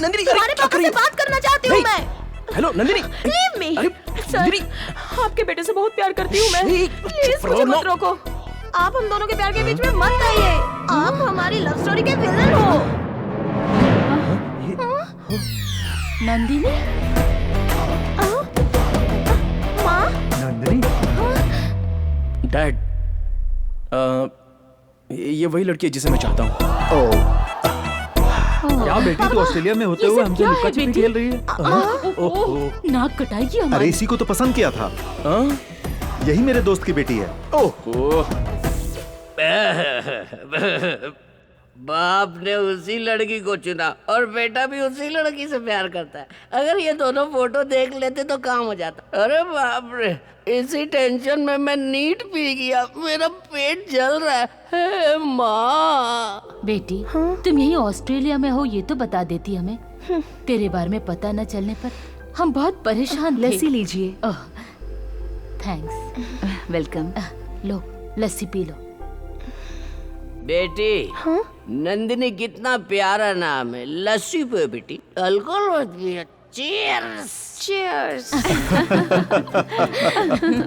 नंदिनी, तुम्हारे पापा से बात करना चाहती हूँ मैं। Hello Nandini. Leave me. Nandini, आपके बेटे से बहुत प्यार करती हूँ मैं। प्लीज मुझे मत रोको। आप हम दोनों के प्यार के बीच में मत आइए। आप हमारी लव स्टोरी के विलन हो। नंदिनी, माँ, नंदिनी, डैड, ये वही लड़की है जिसे मैं चाहता हूँ। क्या बेटी तो ऑस्ट्रेलिया में होते हुए हमसे लुका छिपी खेल रही है? ओह, नाक कटाएगी हमारी। अरे इसी को तो पसंद किया था। यही मेरे दोस्त की बेटी है। बाप ने उसी लड़की को चुना और बेटा भी उसी लड़की से प्यार करता है। अगर ये दोनों फोटो देख लेते तो काम हो जाता। अरे बाप रे, इसी टेंशन में मैं नीट पी गया। मेरा पेट जल रहा है। हे माँ। बेटी, तुम यही ऑस्ट्रेलिया में हो ये तो बता देती हमें। तेरे बारे में पता न चलने पर हम बहुत परेशान थे। लस्सी लीजिए। थैंक्स। वेलकम। लो लस्सी पी लो। बेटी, नंदिनी कितना प्यारा नाम है। लस्सी पे बेटी, अल्कोहल मत पियो। चीयर्स। चीयर्स।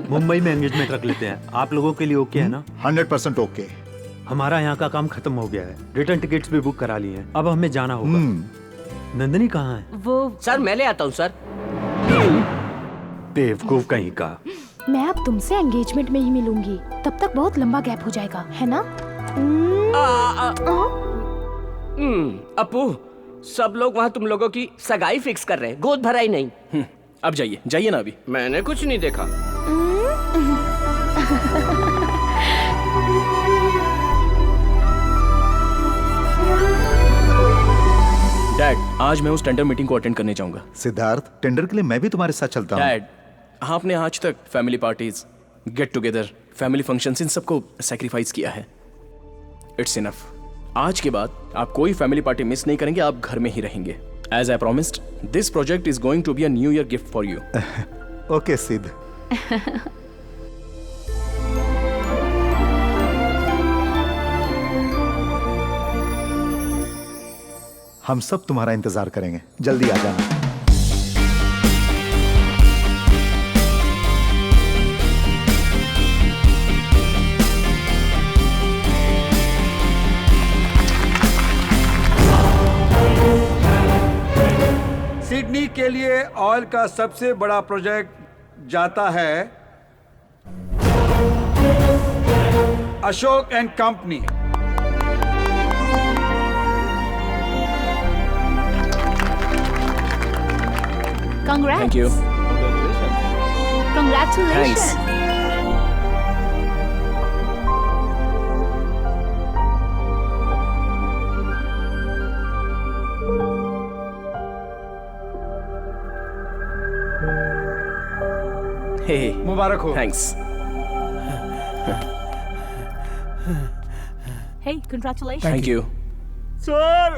मुंबई में एंगेजमेंट रख लेते हैं। आप लोगों के लिए ओके है ना? 100% ओके। हमारा यहाँ का काम खत्म हो गया है। रिटर्न टिकट्स भी बुक करा लिए हैं। अब हमें जाना होगा। नंदिनी कहाँ है? वो सर मैं ले आता हूँ सर। बेवकूफ कहीं का। मैं अब तुमसे एंगेजमेंट में ही मिलूंगी। तब तक बहुत लंबा गैप हो जाएगा, है ना? अपू, सब लोग वहाँ तुम लोगों की सगाई फिक्स कर रहे हैं, गोद भराई नहीं। अब जाइए, जाइए ना अभी। मैंने कुछ नहीं देखा। डैड, आज मैं उस टेंडर मीटिंग को अटेंड करने जाऊंगा। सिद्धार्थ, टेंडर के लिए मैं भी तुम्हारे साथ चलता हूँ। डैड, आपने आज तक family parties, get together, family functions, इन सबको सैक्रिफाइस किया है। It's enough. आज के बाद आप कोई फैमिली पार्टी मिस नहीं करेंगे। आप घर में ही रहेंगे। As I promised, this project is going to be a new year gift for you. Okay Siddh. हम सब तुम्हारा इंतजार करेंगे। जल्दी आ जाना। सिडनी के लिए ऑयल का सबसे बड़ा प्रोजेक्ट जाता है Ashok and company. Congrats. Thank you. Congratulations. Thanks. Hey मुबारक हो। Thanks. Hey, congratulations. Thank you. Sir,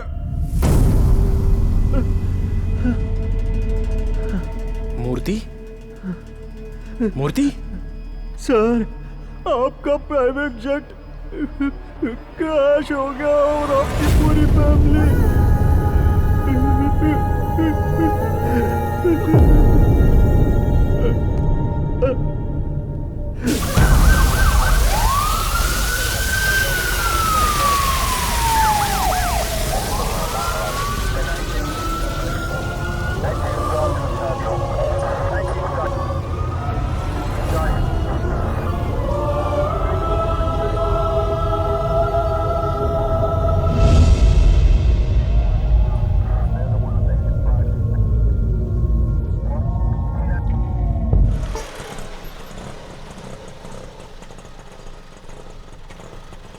Murthy, Murthy, sir, आपका प्राइवेट जेट क्रैश हो गया और आपकी पूरी फैमिली।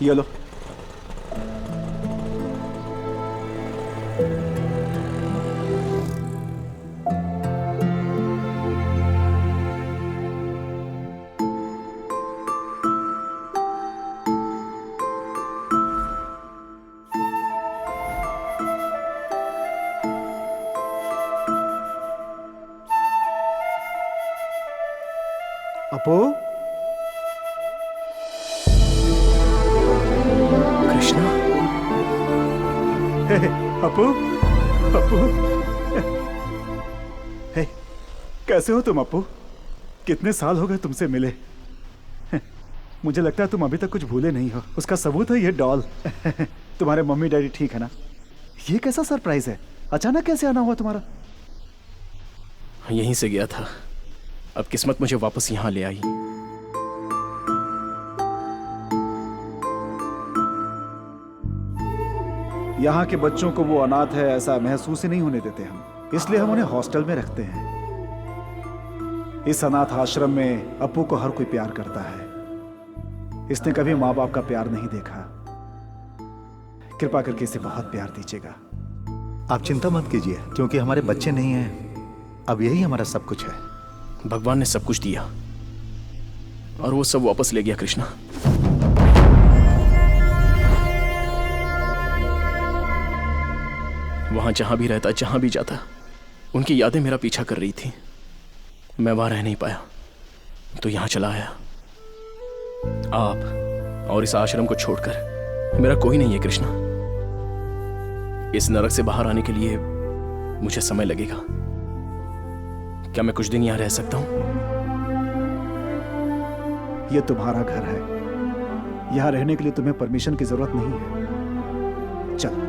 ये लो। अपू, कृष्णा, अपू, अपू, हे, कैसे हो तुम अपू? कितने साल हो गए तुमसे मिले? मुझे लगता है तुम अभी तक कुछ भूले नहीं हो। उसका सबूत है ये डॉल। तुम्हारे मम्मी डैडी ठीक है ना? ये कैसा सरप्राइज है? अचानक कैसे आना हुआ तुम्हारा? यहीं से गया था, अब किस्मत मुझे वापस यहाँ ले आई। यहाँ के बच्चों को वो अनाथ है ऐसा महसूस ही नहीं होने देते हम, इसलिए हम उन्हें हॉस्टल में रखते हैं। इस अनाथ आश्रम में अपू को हर कोई प्यार करता है। इसने कभी माँ बाप का प्यार नहीं देखा। कृपा करके इसे बहुत प्यार दीजिएगा। आप चिंता मत कीजिए, क्योंकि हमारे बच्चे नहीं हैं, अब यही हमारा सब कुछ है। भगवान ने सब कुछ दिया और वो सब वापस ले गया कृष्णा। वहां जहां भी रहता, जहां भी जाता, उनकी यादें मेरा पीछा कर रही थी। मैं वहां रह नहीं पाया तो यहां चला आया। आप और इस आश्रम को छोड़कर मेरा कोई नहीं है कृष्णा। इस नरक से बाहर आने के लिए मुझे समय लगेगा। क्या मैं कुछ दिन यहां रह सकता हूं? यह तुम्हारा घर है, यहां रहने के लिए तुम्हें परमिशन की जरूरत नहीं है। चल।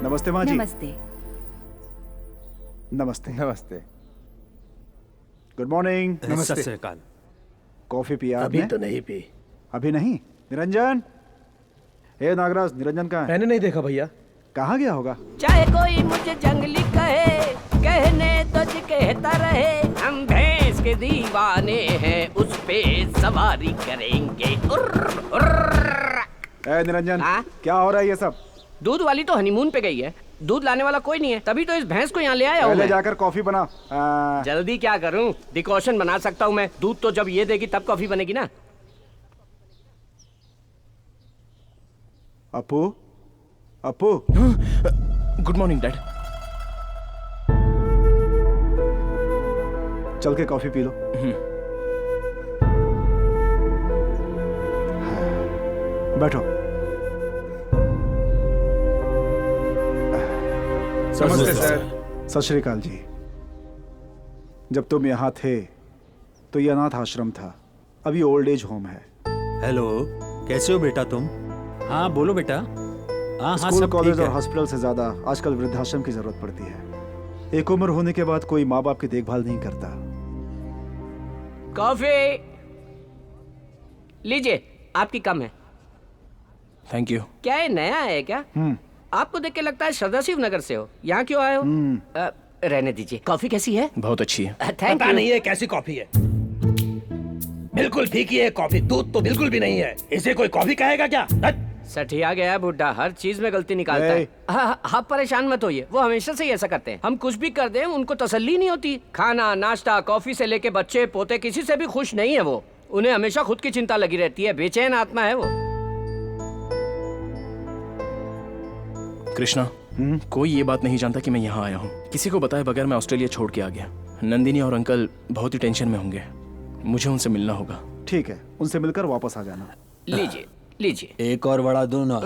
नमस्ते माँ जी। नमस्ते। नमस्ते। नमस्ते। Good morning. नमस्ते। सत श्रीकाल। कॉफी पिया अभी आपने? तो नहीं पी। अभी नहीं? निरंजन, हे नागराज, निरंजन कहाँ है? मैंने नहीं देखा भैया। कहाँ गया होगा? चाहे कोई मुझे जंगली कहे, कहने तो कहता रहे, हम भैंस के दीवाने हैं, उस पे सवारी करेंगे। उर्र, उर्र। निरंजन, क्या हो रहा है ये सब? दूध वाली तो हनीमून पे गई है, दूध लाने वाला कोई नहीं है, तभी तो इस भैंस को यहाँ ले आया हूँ। पहले जाकर कॉफी बना। जल्दी क्या करूँ, डिकॉशन बना सकता हूँ मैं। दूध तो जब ये देगी तब कॉफी बनेगी ना। Apu, Apu. Good morning dad. चल के कॉफी पी लो। बैठो। नमस्ते सर। सत श्री अकाल जी। जब तुम यहाँ थे तो ये अनाथ आश्रम था, अभी ओल्ड एज होम है। हेलो, कैसे हो बेटा तुम? हाँ बोलो बेटा। हाँ स्कूल, सब कॉलेज ठीक और है। हॉस्पिटल से ज्यादा आजकल वृद्धाश्रम की जरूरत पड़ती है। एक उम्र होने के बाद कोई माँ बाप की देखभाल नहीं करता। कॉफी लीजिए, आपकी कम है। Thank you. क्या ये नया है क्या? आपको देख के लगता है श्रद्धा शिव नगर से हो। यहाँ क्यों आए हो? रहने दीजिए। कॉफी कैसी है? बहुत अच्छी है। थैंक पता यू। नहीं है कैसी कॉफी है। बिल्कुल फीकी है कॉफी, दूध तो बिल्कुल भी नहीं है। इसे कोई कॉफी कहेगा क्या? सठिया गया बुड्ढा, हर चीज में गलती निकालता है। आप परेशान मत होइए, वो हमेशा से ही ऐसा करते हैं। हम कुछ भी कर दें उनको तसल्ली नहीं होती। खाना, नाश्ता, कॉफी से लेके बच्चे पोते, किसी से भी खुश नहीं है वो। उन्हें हमेशा खुद की चिंता लगी रहती है, बेचैन आत्मा है वो। कृष्णा, कोई ये बात नहीं जानता कि मैं यहाँ आया हूँ। किसी को बताए बगैर मैं ऑस्ट्रेलिया छोड़ के आ गया। नंदिनी और अंकल बहुत ही टेंशन में होंगे, मुझे उनसे मिलना होगा। ठीक है, उनसे मिलकर वापस आ जाना। लीजिए लीजिए। एक और बड़ा दूं ना?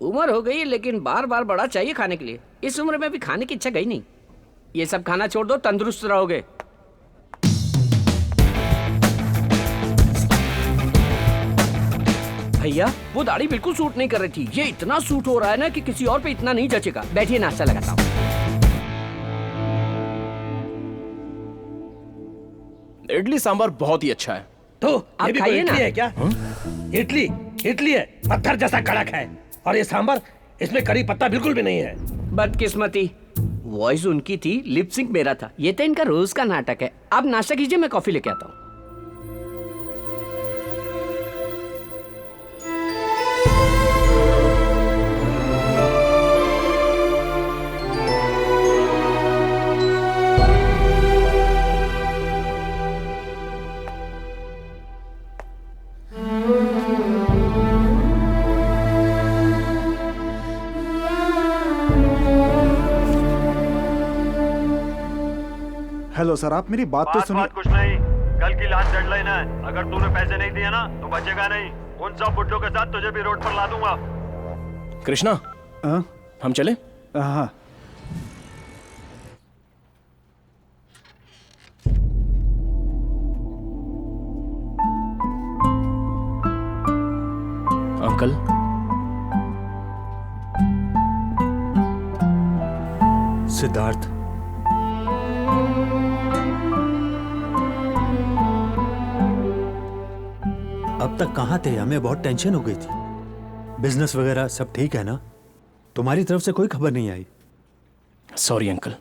उम्र हो गई लेकिन बार बार बड़ा चाहिए खाने के लिए। इस उम्र में भी खाने की इच्छा गई नहीं। ये सब खाना छोड़ दो, तंदुरुस्त रहोगे। भैया वो दाढ़ी बिल्कुल सूट नहीं कर रही थी। ये इतना सूट हो रहा है ना कि किसी और पे इतना नहीं जचेगा। बैठिए, नाश्ता लगाता हूँ। इडली सांभर बहुत ही अच्छा है। तो आप ये भी खाइए कोई इडली ना। है क्या? इडली इडली है, पत्थर जैसा कड़क है। और ये सांभर, इसमें करी पत्ता बिल्कुल भी नहीं है। बदकिस्मती, वॉइस उनकी थी, लिप सिंक मेरा था। ये तो इनका रोज का नाटक है। आप नाश्ता कीजिए, मैं कॉफी लेके आता हूँ। हेलो सर, आप मेरी बात तो सुनिए। कुछ नहीं, कल की लास्ट डेडलाइन है। अगर तूने पैसे नहीं दिए ना तो बचेगा नहीं। उन सब बुड्ढों के साथ तुझे भी रोड पर ला दूंगा। कृष्णा, हम चले? हाँ। अंकल, सिद्धार्थ, अब तक कहाँ थे? हमें बहुत टेंशन हो गई थी। बिजनेस वगैरह सब ठीक है ना? तुम्हारी तरफ से कोई खबर नहीं आई? सॉरी अंकल,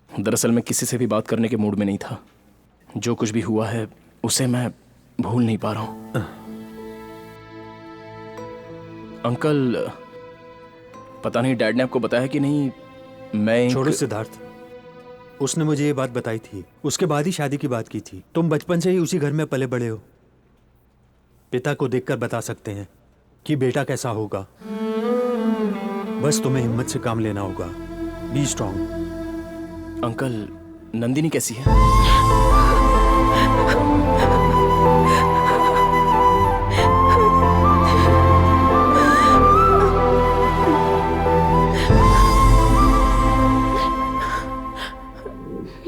दरअसल मैं किसी से भी बात करने के मूड में नहीं था। जो कुछ भी हुआ है उसे मैं भूल नहीं पा रहा हूं। अंकल, पता नहीं डैड ने आपको बताया कि नहीं, मैं छोड़ो सिद्धार्थ, उसने मुझे ये बात बताई थी। उसके बाद ही शादी की बात की थी। तुम बचपन से ही उसी घर में पले बड़े हो। पिता को देखकर बता सकते हैं कि बेटा कैसा होगा। बस तुम्हें हिम्मत से काम लेना होगा। B strong. अंकल, नंदिनी कैसी है?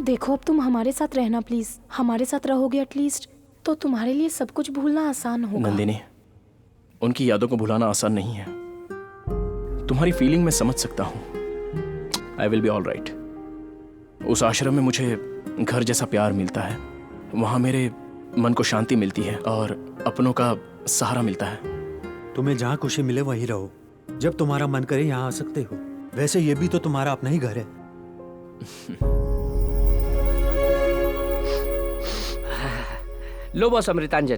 देखो, अब तुम हमारे साथ रहना प्लीज। हमारे साथ रहोगे एटलीस्ट तो तुम्हारे लिए सब कुछ भूलना आसान होगा। नंदिनी, उनकी यादों को भुलाना आसान नहीं है। तुम्हारी फीलिंग मैं समझ सकता हूं। I will be all right. उस आश्रम में मुझे घर जैसा प्यार मिलता है। वहां मेरे मन को शांति मिलती है और अपनों का सहारा मिलता है। तुम्हें जहाँ खुशी मिले वहीं रहो। जब तुम्हारा मन करे यहाँ आ सकते हो। वैसे ये भी तो तुम्हारा अपना ही घर है। लो बॉस, अमृतांजन।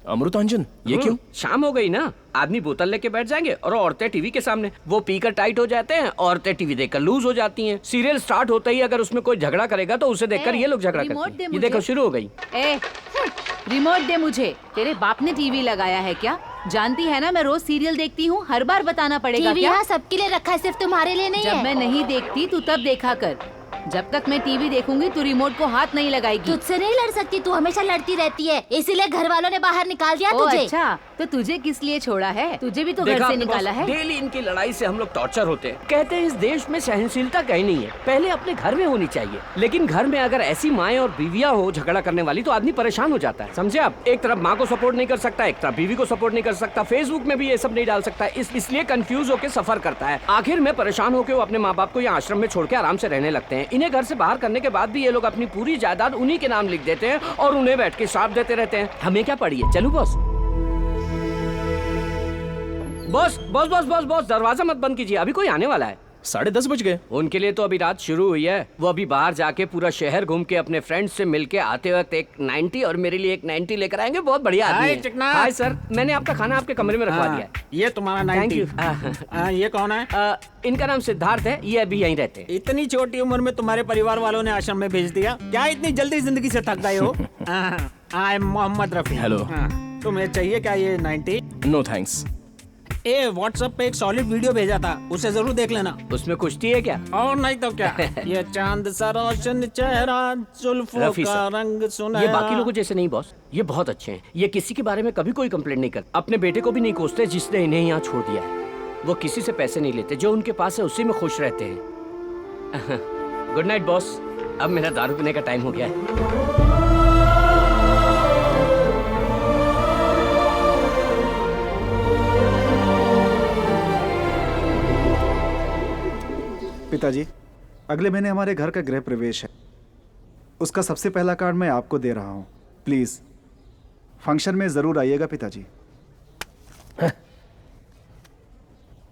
अमृतांजन? ये क्यों? शाम हो गई ना, आदमी बोतल लेके बैठ जाएंगे और औरतें टीवी के सामने। वो पीकर टाइट हो जाते हैं, औरतें टीवी देखकर लूज हो जाती हैं। सीरियल स्टार्ट होते ही अगर उसमें कोई झगड़ा करेगा तो उसे देखकर ये लोग झगड़ा करते हैं। ये देखो, शुरू हो गई। रिमोट दे मुझे। तेरे बाप ने टीवी लगाया है क्या? जानती है ना मैं रोज सीरियल देखती हूँ। हर बार बताना पड़ेगा टीवी क्या? यहाँ सबके लिए रखा है, सिर्फ तुम्हारे लिए नहीं है। जब मैं नहीं देखती तू तब देखा कर। जब तक मैं टीवी देखूंगी तू रिमोट को हाथ नहीं लगाएगी। तुझसे नहीं लड़ सकती, तू हमेशा लड़ती रहती है। इसीलिए घर वालों ने बाहर निकाल दिया तुझे। अच्छा, तो तुझे किस लिए छोड़ा है? तुझे भी तो घर से निकाला है। डेली इनकी लड़ाई से हम लोग टॉर्चर होते हैं। कहते हैं इस देश में सहनशीलता कहीं नहीं है। पहले अपने घर में होनी चाहिए, लेकिन घर में अगर ऐसी माएं और बीवियां हो झगड़ा करने वाली तो आदमी परेशान हो जाता है। समझे आप? एक तरफ माँ को सपोर्ट नहीं कर सकता, एक तरफ बीवी को सपोर्ट नहीं कर सकता, फेसबुक में भी ये सब नहीं डाल सकता। इसलिए कंफ्यूज होकर सफर करता है। आखिर में परेशान होकर वो अपने माँ बाप को यहाँ आश्रम में छोड़ के आराम से रहने लगते हैं। इन्हें घर से बाहर करने के बाद भी ये लोग अपनी पूरी जायदाद उन्हीं के नाम लिख देते हैं और उन्हें बैठ के श्राप देते रहते हैं। हमें क्या पड़ी है? चलूं boss? Boss boss boss boss boss, दरवाजा मत बंद कीजिए, अभी कोई आने वाला है। 10:30 बज गए। उनके लिए तो अभी रात शुरू हुई है। वो अभी बाहर जाके पूरा शहर घूम के अपने फ्रेंड्स से मिलके आते वक्त एक 90 और मेरे लिए एक 90 लेकर आएंगे। बहुत बढ़िया आदमी है। चिकना। हाय सर, मैंने आपका खाना आपके कमरे में रखवा दिया है। ये तुम्हारा 90। Thank you. ये कौन है? इनका नाम सिद्धार्थ है, ये अभी यहीं रहते हैं। इतनी छोटी उम्र में तुम्हारे परिवार वालों ने आश्रम में भेज दिया? क्या इतनी जल्दी जिंदगी से थक गए हो? I am Mohammad Rafi. Hello. तुम्हें चाहिए क्या ये 90? No thanks. ए व्हाट्सएप पे एक सॉलिड वीडियो भेजा था, उसे जरूर देख लेना। उसमें कुश्ती है क्या? और नहीं तो क्या। ये चांद सा रोशन चेहरा, जुल्फों का रंग सुनहरा। ये बाकी लोगों जैसे नहीं बॉस, ये बहुत अच्छे हैं। ये किसी के बारे में कभी कोई कंप्लेंट नहीं करते। अपने बेटे को भी नहीं कोसते जिसने इन्हें यहाँ छोड़ दिया है। वो किसी से पैसे नहीं लेते, जो उनके पास है उसी में खुश रहते हैं। गुड नाइट बॉस, अब मेरा दारू पीने का टाइम हो गया है। पिताजी, अगले महीने हमारे घर का गृह प्रवेश है। उसका सबसे पहला कार्ड मैं आपको दे रहा हूँ। प्लीज फंक्शन में जरूर आइएगा पिताजी।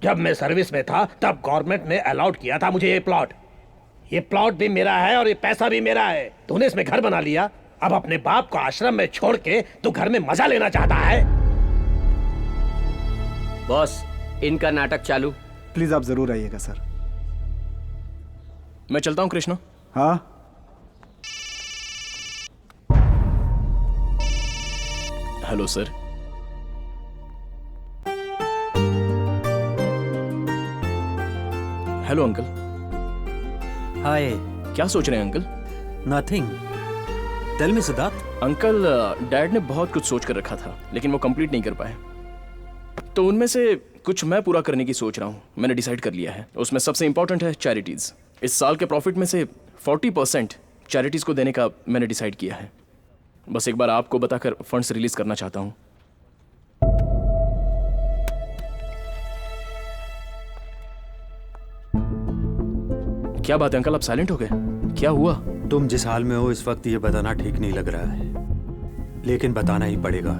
जब मैं सर्विस में था तब गवर्नमेंट ने अलाउड किया था मुझे ये प्लॉट। ये प्लॉट भी मेरा है और ये पैसा भी मेरा है। तूने इसमें घर बना लिया, अब अपने बाप को आश्रम में छोड़ के तू घर में मजा लेना चाहता है। बॉस, इनका नाटक चालू। प्लीज आप जरूर आइएगा सर। मैं चलता हूं कृष्णा। हाँ, hello sir. Hello uncle. Hi. क्या सोच रहे हैं uncle? Nothing. Tell me Siddharth. Uncle, dad ने बहुत कुछ सोच कर रखा था लेकिन वो कंप्लीट नहीं कर पाए, तो उनमें से कुछ मैं पूरा करने की सोच रहा हूँ। मैंने डिसाइड कर लिया है। उसमें सबसे इंपॉर्टेंट है चैरिटीज। इस साल के प्रॉफिट में से 40% चैरिटीज को देने का मैंने डिसाइड किया है। बस एक बार आपको बताकर फंड्स रिलीज करना चाहता हूँ। क्या बात है अंकल, आप साइलेंट हो गए? क्या हुआ? तुम जिस हाल में हो इस वक्त ये बताना ठीक नहीं लग रहा है, लेकिन बताना ही पड़ेगा।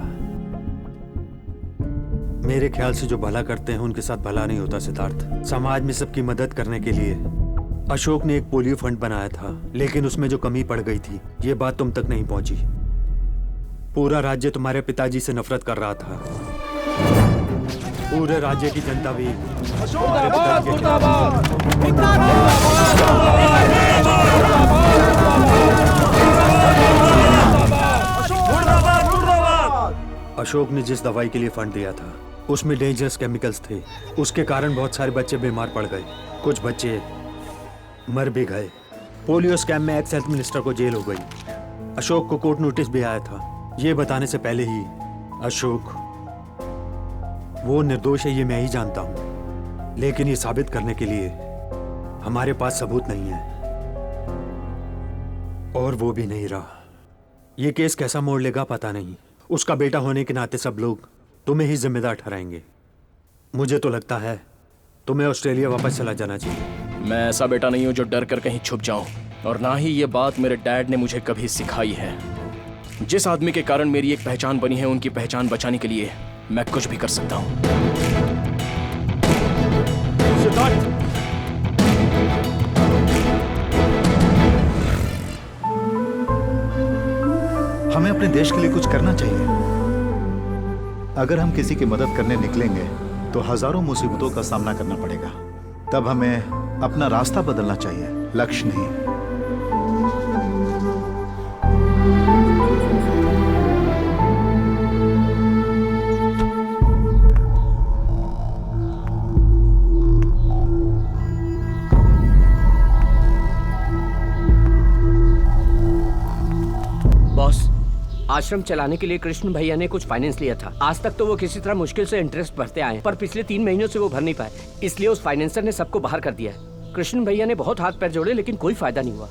मेरे ख्याल से जो भला करते हैं उनके साथ भला नहीं होता सिद्धार्थ। समाज में सबकी मदद करने के लिए अशोक ने एक पोलियो फंड बनाया था, लेकिन उसमें जो कमी पड़ गई थी ये बात तुम तक नहीं पहुंची। पूरा राज्य तुम्हारे पिताजी से नफरत कर रहा था। पूरे राज्य की जनता भी अशोक ने जिस दवाई के लिए फंड दिया था उसमें डेंजरस केमिकल्स थे। उसके कारण बहुत सारे बच्चे बीमार पड़ गए, कुछ बच्चे मर भी गए। पोलियो स्कैम में एक्स हेल्थ मिनिस्टर को जेल हो गई। अशोक को कोर्ट नोटिस भी आया था। ये बताने से पहले ही अशोक वो निर्दोष है ये मैं ही जानता हूं, लेकिन ये साबित करने के लिए हमारे पास सबूत नहीं है, और वो भी नहीं रहा। ये केस कैसा मोड़ लेगा पता नहीं। उसका बेटा होने के नाते सब लोग तुम्हें ही जिम्मेदार ठहराएंगे। मुझे तो लगता है तुम्हें ऑस्ट्रेलिया वापस चला जाना चाहिए। मैं ऐसा बेटा नहीं हूं जो डर कर कहीं छुप जाऊं, और ना ही ये बात मेरे डैड ने मुझे कभी सिखाई है। जिस आदमी के कारण मेरी एक पहचान बनी है, उनकी पहचान बचाने के लिए मैं कुछ भी कर सकता हूं। हमें अपने देश के लिए कुछ करना चाहिए। अगर हम किसी की मदद करने निकलेंगे तो हजारों मुसीबतों का सामना करना पड़ेगा। तब हमें अपना रास्ता बदलना चाहिए, लक्ष्य नहीं। बॉस, आश्रम चलाने के लिए कृष्ण भैया ने कुछ फाइनेंस लिया था। आज तक तो वो किसी तरह मुश्किल से इंटरेस्ट भरते आए, पर पिछले 3 महीनों से वो भर नहीं पाए। इसलिए उस फाइनेंसर ने सबको बाहर कर दिया है। कृष्ण भैया ने बहुत हाथ पैर जोड़े लेकिन कोई फायदा नहीं हुआ।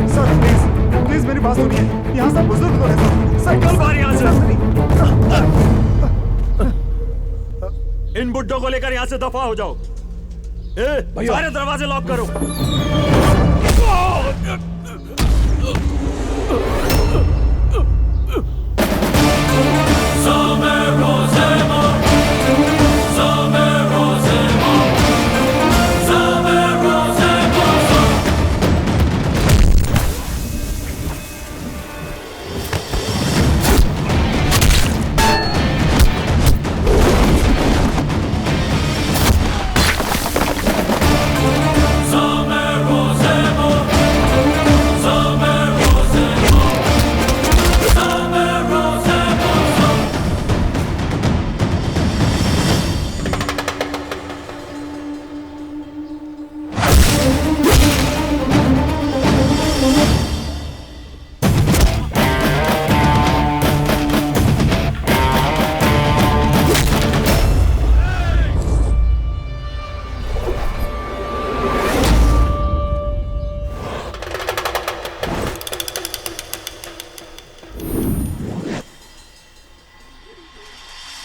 सर प्लीज प्लीज मेरी बात सुनिए। यहाँ सब बुजुर्ग लोग हैं सर। निकल बाहर यहाँ से। इन बुड्ढों को लेकर यहाँ से दफा हो जाओ। सारे दरवाजे लॉक करो।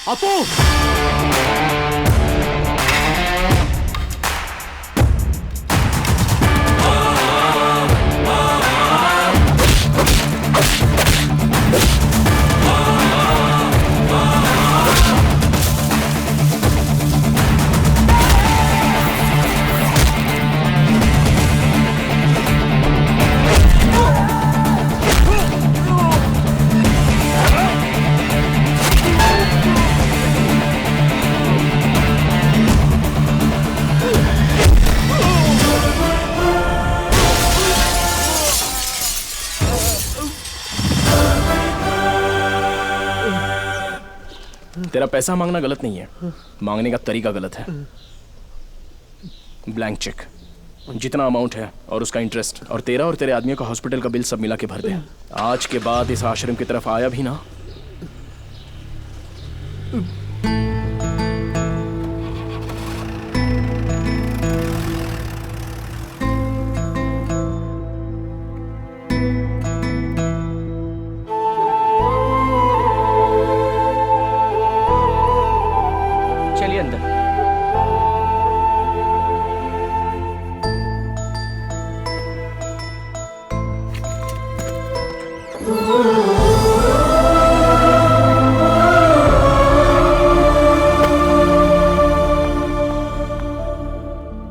अपू! तेरा पैसा मांगना गलत नहीं है, मांगने का तरीका गलत है। ब्लैंक चेक, जितना अमाउंट है और उसका इंटरेस्ट और तेरा और तेरे आदमियों का हॉस्पिटल का बिल सब मिला के भर दे। आज के बाद इस आश्रम की तरफ आया भी ना। चलिए अंदर।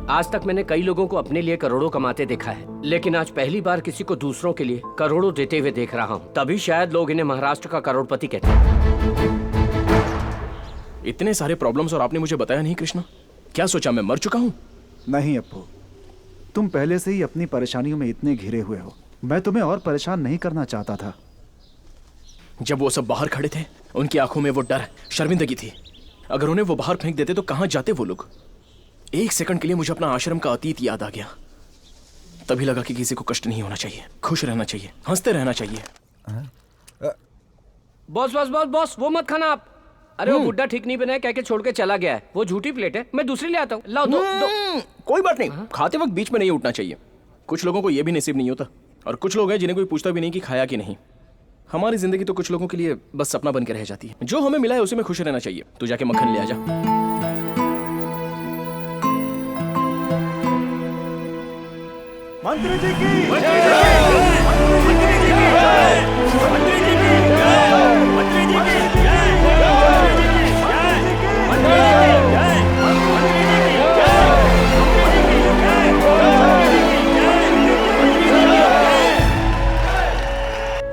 आज तक मैंने कई लोगों को अपने लिए करोड़ों कमाते देखा है, लेकिन आज पहली बार किसी को दूसरों के लिए करोड़ों देते हुए देख रहा हूँ। तभी शायद लोग इन्हें महाराष्ट्र का करोड़पति कहते हैं। इतने सारे प्रॉब्लम्स और आपने मुझे बताया नहीं कृष्णा। क्या सोचा मैं मर चुका हूँ? नहीं अप्पू, तुम पहले से ही अपनी परेशानियों में इतने घिरे हुए हो। मैं तुम्हें और परेशान नहीं करना चाहता था। जब वो सब बाहर खड़े थे, उनकी आंखों में वो डर, शर्मिंदगी थी। अगर उन्हें वो बाहर फेंक देते तो कहां जाते वो लोग? एक सेकंड के लिए मुझे अपना आश्रम का अतीत याद आ गया। तभी लगा कि किसी को कष्ट नहीं होना चाहिए, खुश रहना चाहिए, हंसते रहना चाहिए। बॉस बॉस बॉस बॉस, वो मत खाना आप। अरे वो बुड्ढा ठीक नहीं बना है, कह के छोड़ के चला गया है। वो झूठी प्लेट है, मैं दूसरी ले आता हूँ। लाओ दो। कोई बात नहीं, खाते वक्त बीच में नहीं उठना चाहिए। कुछ लोगों को यह भी नसीब नहीं होता, और कुछ लोग हैं जिन्हें कोई पूछता भी नहीं कि खाया कि नहीं। हमारी जिंदगी तो कुछ लोगों के लिए बस सपना बन के रह जाती है। जो हमें मिला है उसी में खुश रहना चाहिए। तू जाके मक्खन ले आ जा। मंत्री जी की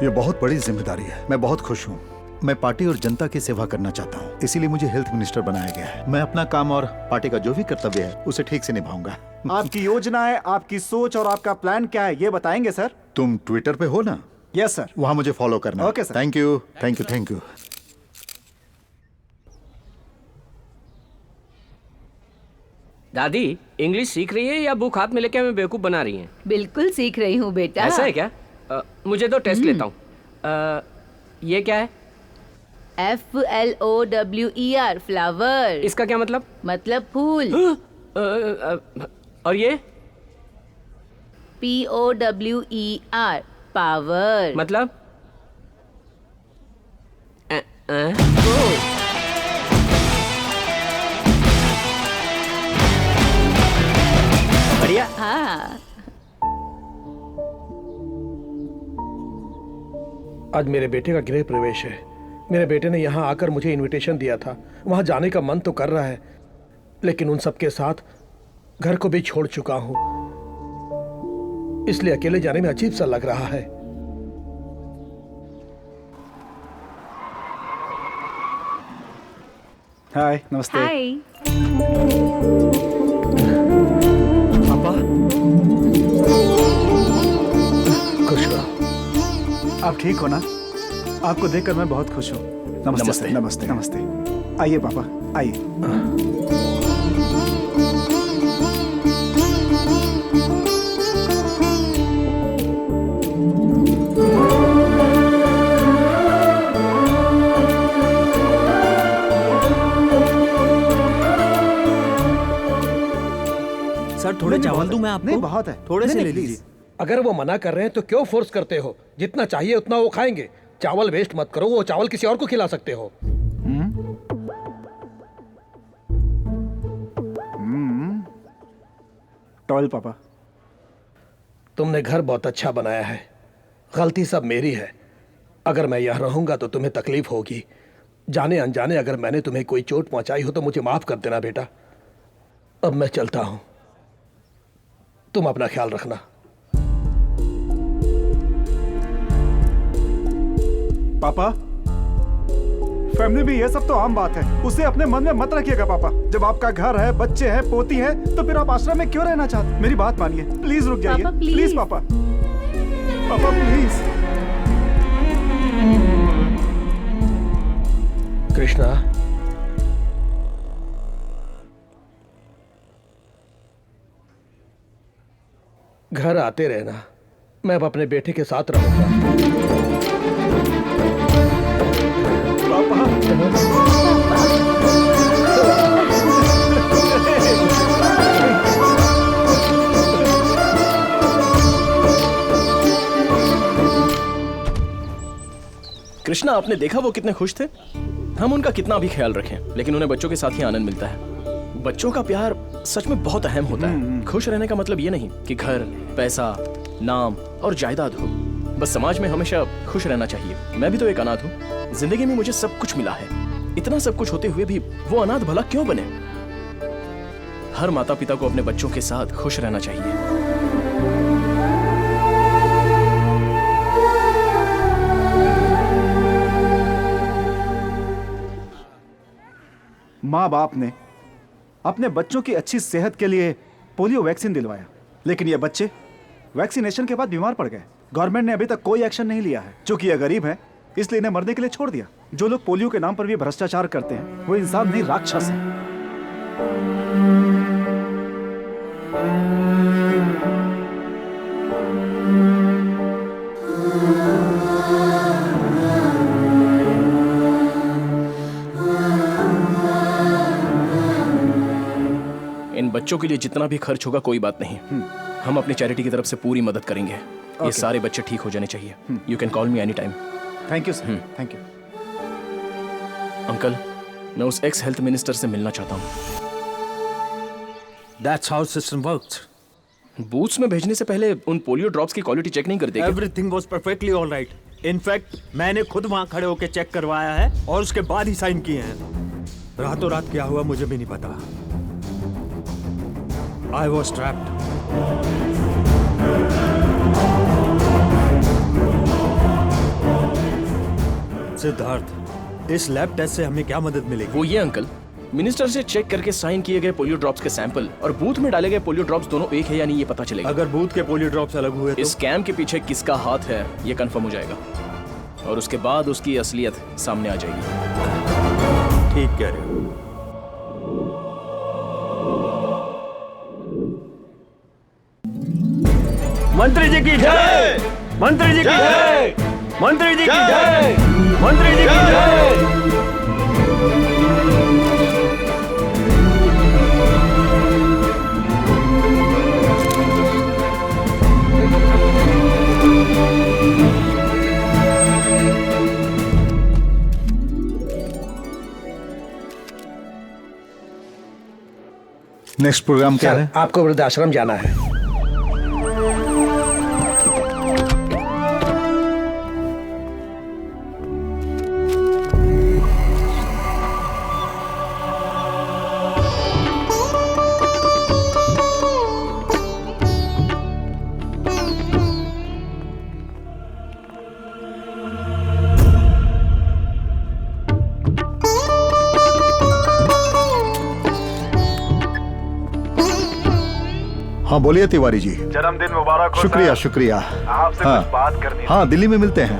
ये बहुत बड़ी जिम्मेदारी है। मैं बहुत खुश हूँ। मैं पार्टी और जनता की सेवा करना चाहता हूँ, इसीलिए मुझे हेल्थ मिनिस्टर बनाया गया है। मैं अपना काम और पार्टी का जो भी कर्तव्य है उसे ठीक से निभाऊंगा। आपकी योजना है, आपकी सोच और आपका प्लान क्या है, ये बताएंगे सर? तुम ट्विटर पे हो ना? Yes sir. वहां मुझे फॉलो करना। Okay sir. Thank you, thank you, thank you. दादी इंग्लिश सीख रही है या बुक हाथ में लेके हमें बेवकूफ बना रही है? बिल्कुल सीख रही हूँ बेटा। ऐसा है क्या? मुझे तो टेस्ट लेता हूँ। ये क्या है? FLOWER, flower. इसका क्या मतलब? मतलब फूल। और ये? POWER, power. मतलब? बढ़िया। हाँ। आज मेरे बेटे का गृह प्रवेश है। मेरे बेटे ने यहाँ आकर मुझे इनविटेशन दिया था। वहाँ जाने का मन तो कर रहा है, लेकिन उन सबके साथ घर को भी छोड़ चुका हूँ, इसलिए अकेले जाने में अजीब सा लग रहा है। हाय, नमस्ते। हाय। पापा, खुश रहो। आप ठीक हो ना? आपको देखकर मैं बहुत खुश हूँ। नमस्ते नमस्ते। नमस्ते नमस्ते। आइए पापा, आइए। सर थोड़े चावल दूं मैं आपको? नहीं, बहुत है। थोड़े से नहीं, ले नहीं, लीजिए। अगर वो मना कर रहे हैं तो क्यों फोर्स करते हो? जितना चाहिए उतना वो खाएंगे। चावल वेस्ट मत करो, वो चावल किसी और को खिला सकते हो। टॉयल पापा। तुमने घर बहुत अच्छा बनाया है, गलती सब मेरी है। अगर मैं यहाँ रहूंगा तो तुम्हें तकलीफ होगी। जाने अनजाने अगर मैंने तुम्हें कोई चोट पहुंचाई हो तो मुझे माफ कर देना बेटा। अब मैं चलता हूं, तुम अपना ख्याल रखना। पापा, फैमिली में ये सब तो आम बात है, उसे अपने मन में मत रखिएगा पापा। जब आपका घर है, बच्चे हैं, पोती है, तो फिर आप आश्रम में क्यों रहना चाहते? मेरी बात मानिए, प्लीज रुक जाइए। पापा, प्लीज पापा, पापा प्लीज। कृष्णा, घर आते रहना, मैं अब अपने बेटे के साथ रहूंगा। कृष्णा, आपने देखा वो कितने खुश थे? हम उनका कितना भी ख्याल रखें, लेकिन उन्हें बच्चों के साथ ही आनंद मिलता है। बच्चों का प्यार सच में बहुत अहम होता है। खुश रहने का मतलब ये नहीं कि घर, पैसा, नाम और जायदाद हो। बस समाज में हमेशा खुश रहना चाहिए। मैं भी तो एक अनाथ हूँ। जिंदगी में मुझे सब कुछ मिला है, इतना सब कुछ होते हुए भी वो अनाथ भला क्यों बने? हर माता पिता को अपने बच्चों के साथ खुश रहना चाहिए। माँ बाप ने अपने बच्चों की अच्छी सेहत के लिए पोलियो वैक्सीन दिलवाया, लेकिन ये बच्चे वैक्सीनेशन के बाद बीमार पड़ गए। गवर्नमेंट ने अभी तक कोई एक्शन नहीं लिया है। चूंकि ये गरीब है इसलिए इन्हें मरने के लिए छोड़ दिया। जो लोग पोलियो के नाम पर भी भ्रष्टाचार करते हैं वो इंसान नहीं, राक्षस है। इन बच्चों के लिए जितना भी खर्च होगा कोई बात नहीं, हम अपनी चैरिटी की तरफ से पूरी मदद करेंगे। ये सारे बच्चे ठीक हो जाने चाहिए। You can call me any time. Thank you sir, thank you. Uncle, मैं उस एक्स हेल्थ मिनिस्टर से मिलना चाहता हूँ। That's how system works. Booths में भेजने से पहले उन पोलियो ड्रॉप्स की क्वालिटी चेक नहीं करते? Everything was perfectly all right. In fact, मैंने खुद वहाँ खड़े होकर चेक करवाया है और उसके बाद ही साइन किए हैं। रातों रात क्या हुआ मुझे भी नहीं पता। I was trapped. सिद्धार्थ, इस लैब टेस्ट से हमें क्या मदद मिलेगी? वो ये अंकल, मिनिस्टर से चेक करके साइन किए गए पोलियो ड्रॉप्स के सैंपल और बूथ में डाले गए पोलियो ड्रॉप्स दोनों एक है या नहीं ये पता चलेगा। अगर बूथ के पोलियो ड्रॉप्स अलग हुए तो? इस स्कैम के पीछे किसका हाथ है ये कंफर्म हो जाएगा और उसके बाद उसकी असलियत सामने आ जाएगी। ठीक कह रहे हो। मंत्री जी की जय! मंत्री जी की जय! मंत्री जी की जय! मंत्री जी की जय! नेक्स्ट प्रोग्राम क्या है? आपको वृद्धाश्रम जाना है। हाँ बोलिए तिवारी जी। जन्मदिन मुबारक हो। शुक्रिया शुक्रिया। आपसे हाँ, कुछ बात करनी है। हाँ दिल्ली में मिलते हैं।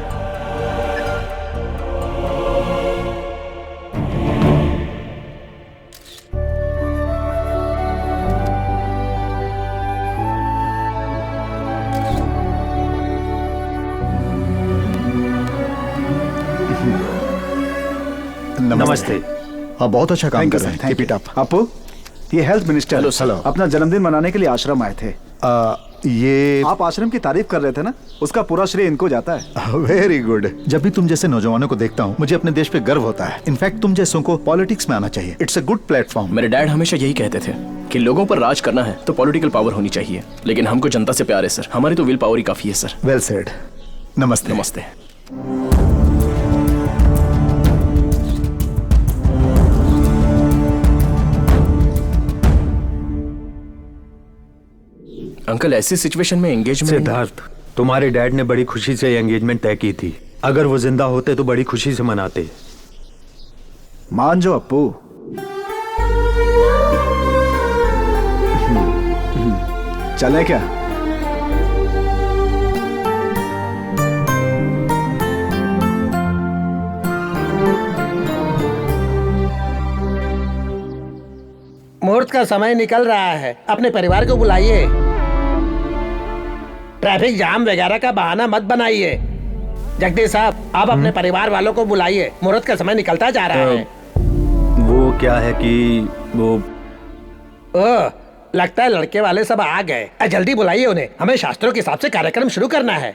नमस्ते। हाँ बहुत अच्छा काम कर रहे हैं। Keep it up. आपू, ये हेल्थ मिनिस्टर हेलो। अपना जन्मदिन मनाने के लिए आश्रम आए थे। ये आप आश्रम की तारीफ कर रहे थे ना, उसका पूरा श्रेय इनको जाता है। Very good. जब भी तुम जैसे नौजवानों को देखता हूँ मुझे अपने देश पे गर्व होता है। इनफैक्ट तुम जैसों को पॉलिटिक्स में आना चाहिए। It's a good platform. मेरे डैड हमेशा यही कहते थे कि लोगों पर राज करना है तो पॉलिटिकल पावर होनी चाहिए, लेकिन हमको जनता से प्यार है सर, हमारी तो विल पावर ही काफी है सर। Well said. नमस्ते। नमस्ते। अंकल ऐसी सिचुएशन में एंगेजमेंट। सिद्धार्थ, तुम्हारे डैड ने बड़ी खुशी से एंगेजमेंट तय की थी। अगर वो जिंदा होते तो बड़ी खुशी से मनाते। मान जो अप्पू। चले क्या? मुहूर्त का समय निकल रहा है, अपने परिवार को बुलाइए। ट्रैफिक जाम वगैरह का बहाना मत बनाइए। जगदीश साहब, आप अपने परिवार वालों को बुलाइए, मुहूर्त का समय निकलता जा रहा है। वो क्या है कि वो लगता है लड़के वाले सब आ गए। जल्दी बुलाइए उन्हें, हमें शास्त्रों के हिसाब से कार्यक्रम शुरू करना है।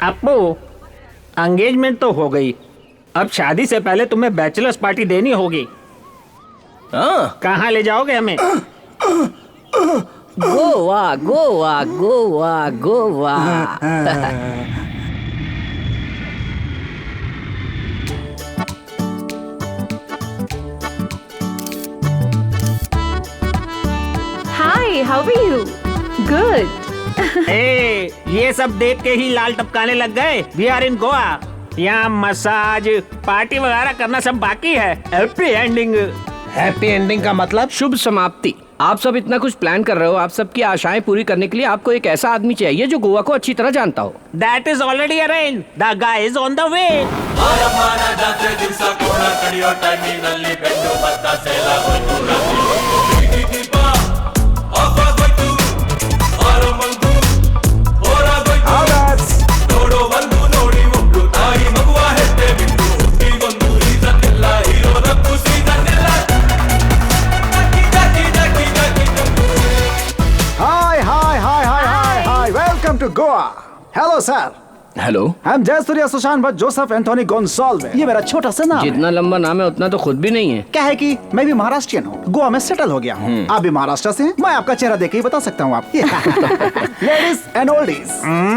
अप्पू, एंगेजमेंट तो हो गई, अब शादी से पहले तुम्हें बैचलर्स पार्टी देनी होगी। कहाँ ले जाओगे हमें? Goa Goa Goa Goa. Hi, how are you? Good. ए, ये सब देख के ही लाल टपकाने लग गए। We are in Goa. यहाँ मसाज पार्टी वगैरह करना सब बाकी है। Happy ending. हैप्पी एंडिंग का मतलब शुभ समाप्ति। आप सब इतना कुछ प्लान कर रहे हो, आप सबकी आशाएं पूरी करने के लिए आपको एक ऐसा आदमी चाहिए जो गोवा को अच्छी तरह जानता हो। That is already arranged. The guy is on the way. Welcome to Goa. Hello sir. Hello. I'm Jayasurya Sushant Bhatt Joseph Anthony Gonsalves. ये मेरा छोटा सा नाम है। जितना लंबा नाम है उतना तो खुद भी नहीं है। क्या है कि मैं भी महाराष्ट्रियन हूँ, गोवा में सेटल हो गया हूँ। आप भी महाराष्ट्र से हैं? मैं आपका चेहरा देख के ही बता सकता हूँ। आप लेडीज एंड ओल्डीज,